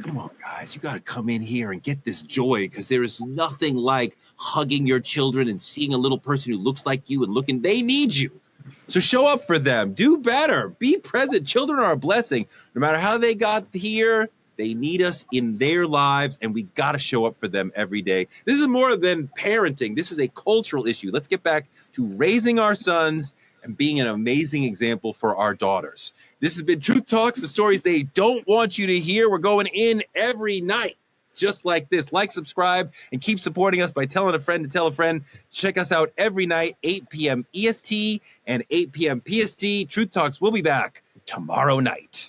come on, guys, you got to come in here and get this joy, because there is nothing like hugging your children and seeing a little person who looks like you and looking, they need you. So show up for them. Do better. Be present. Children are a blessing. No matter how they got here, they need us in their lives, and we got to show up for them every day. This is more than parenting. This is a cultural issue. Let's get back to raising our sons and being an amazing example for our daughters. This has been Truth Talks, the stories they don't want you to hear. We're going in every night, just like this. Like, subscribe, and keep supporting us by telling a friend to tell a friend. Check us out every night, 8 p.m. EST and 8 p.m. PST. Truth Talks will be back tomorrow night.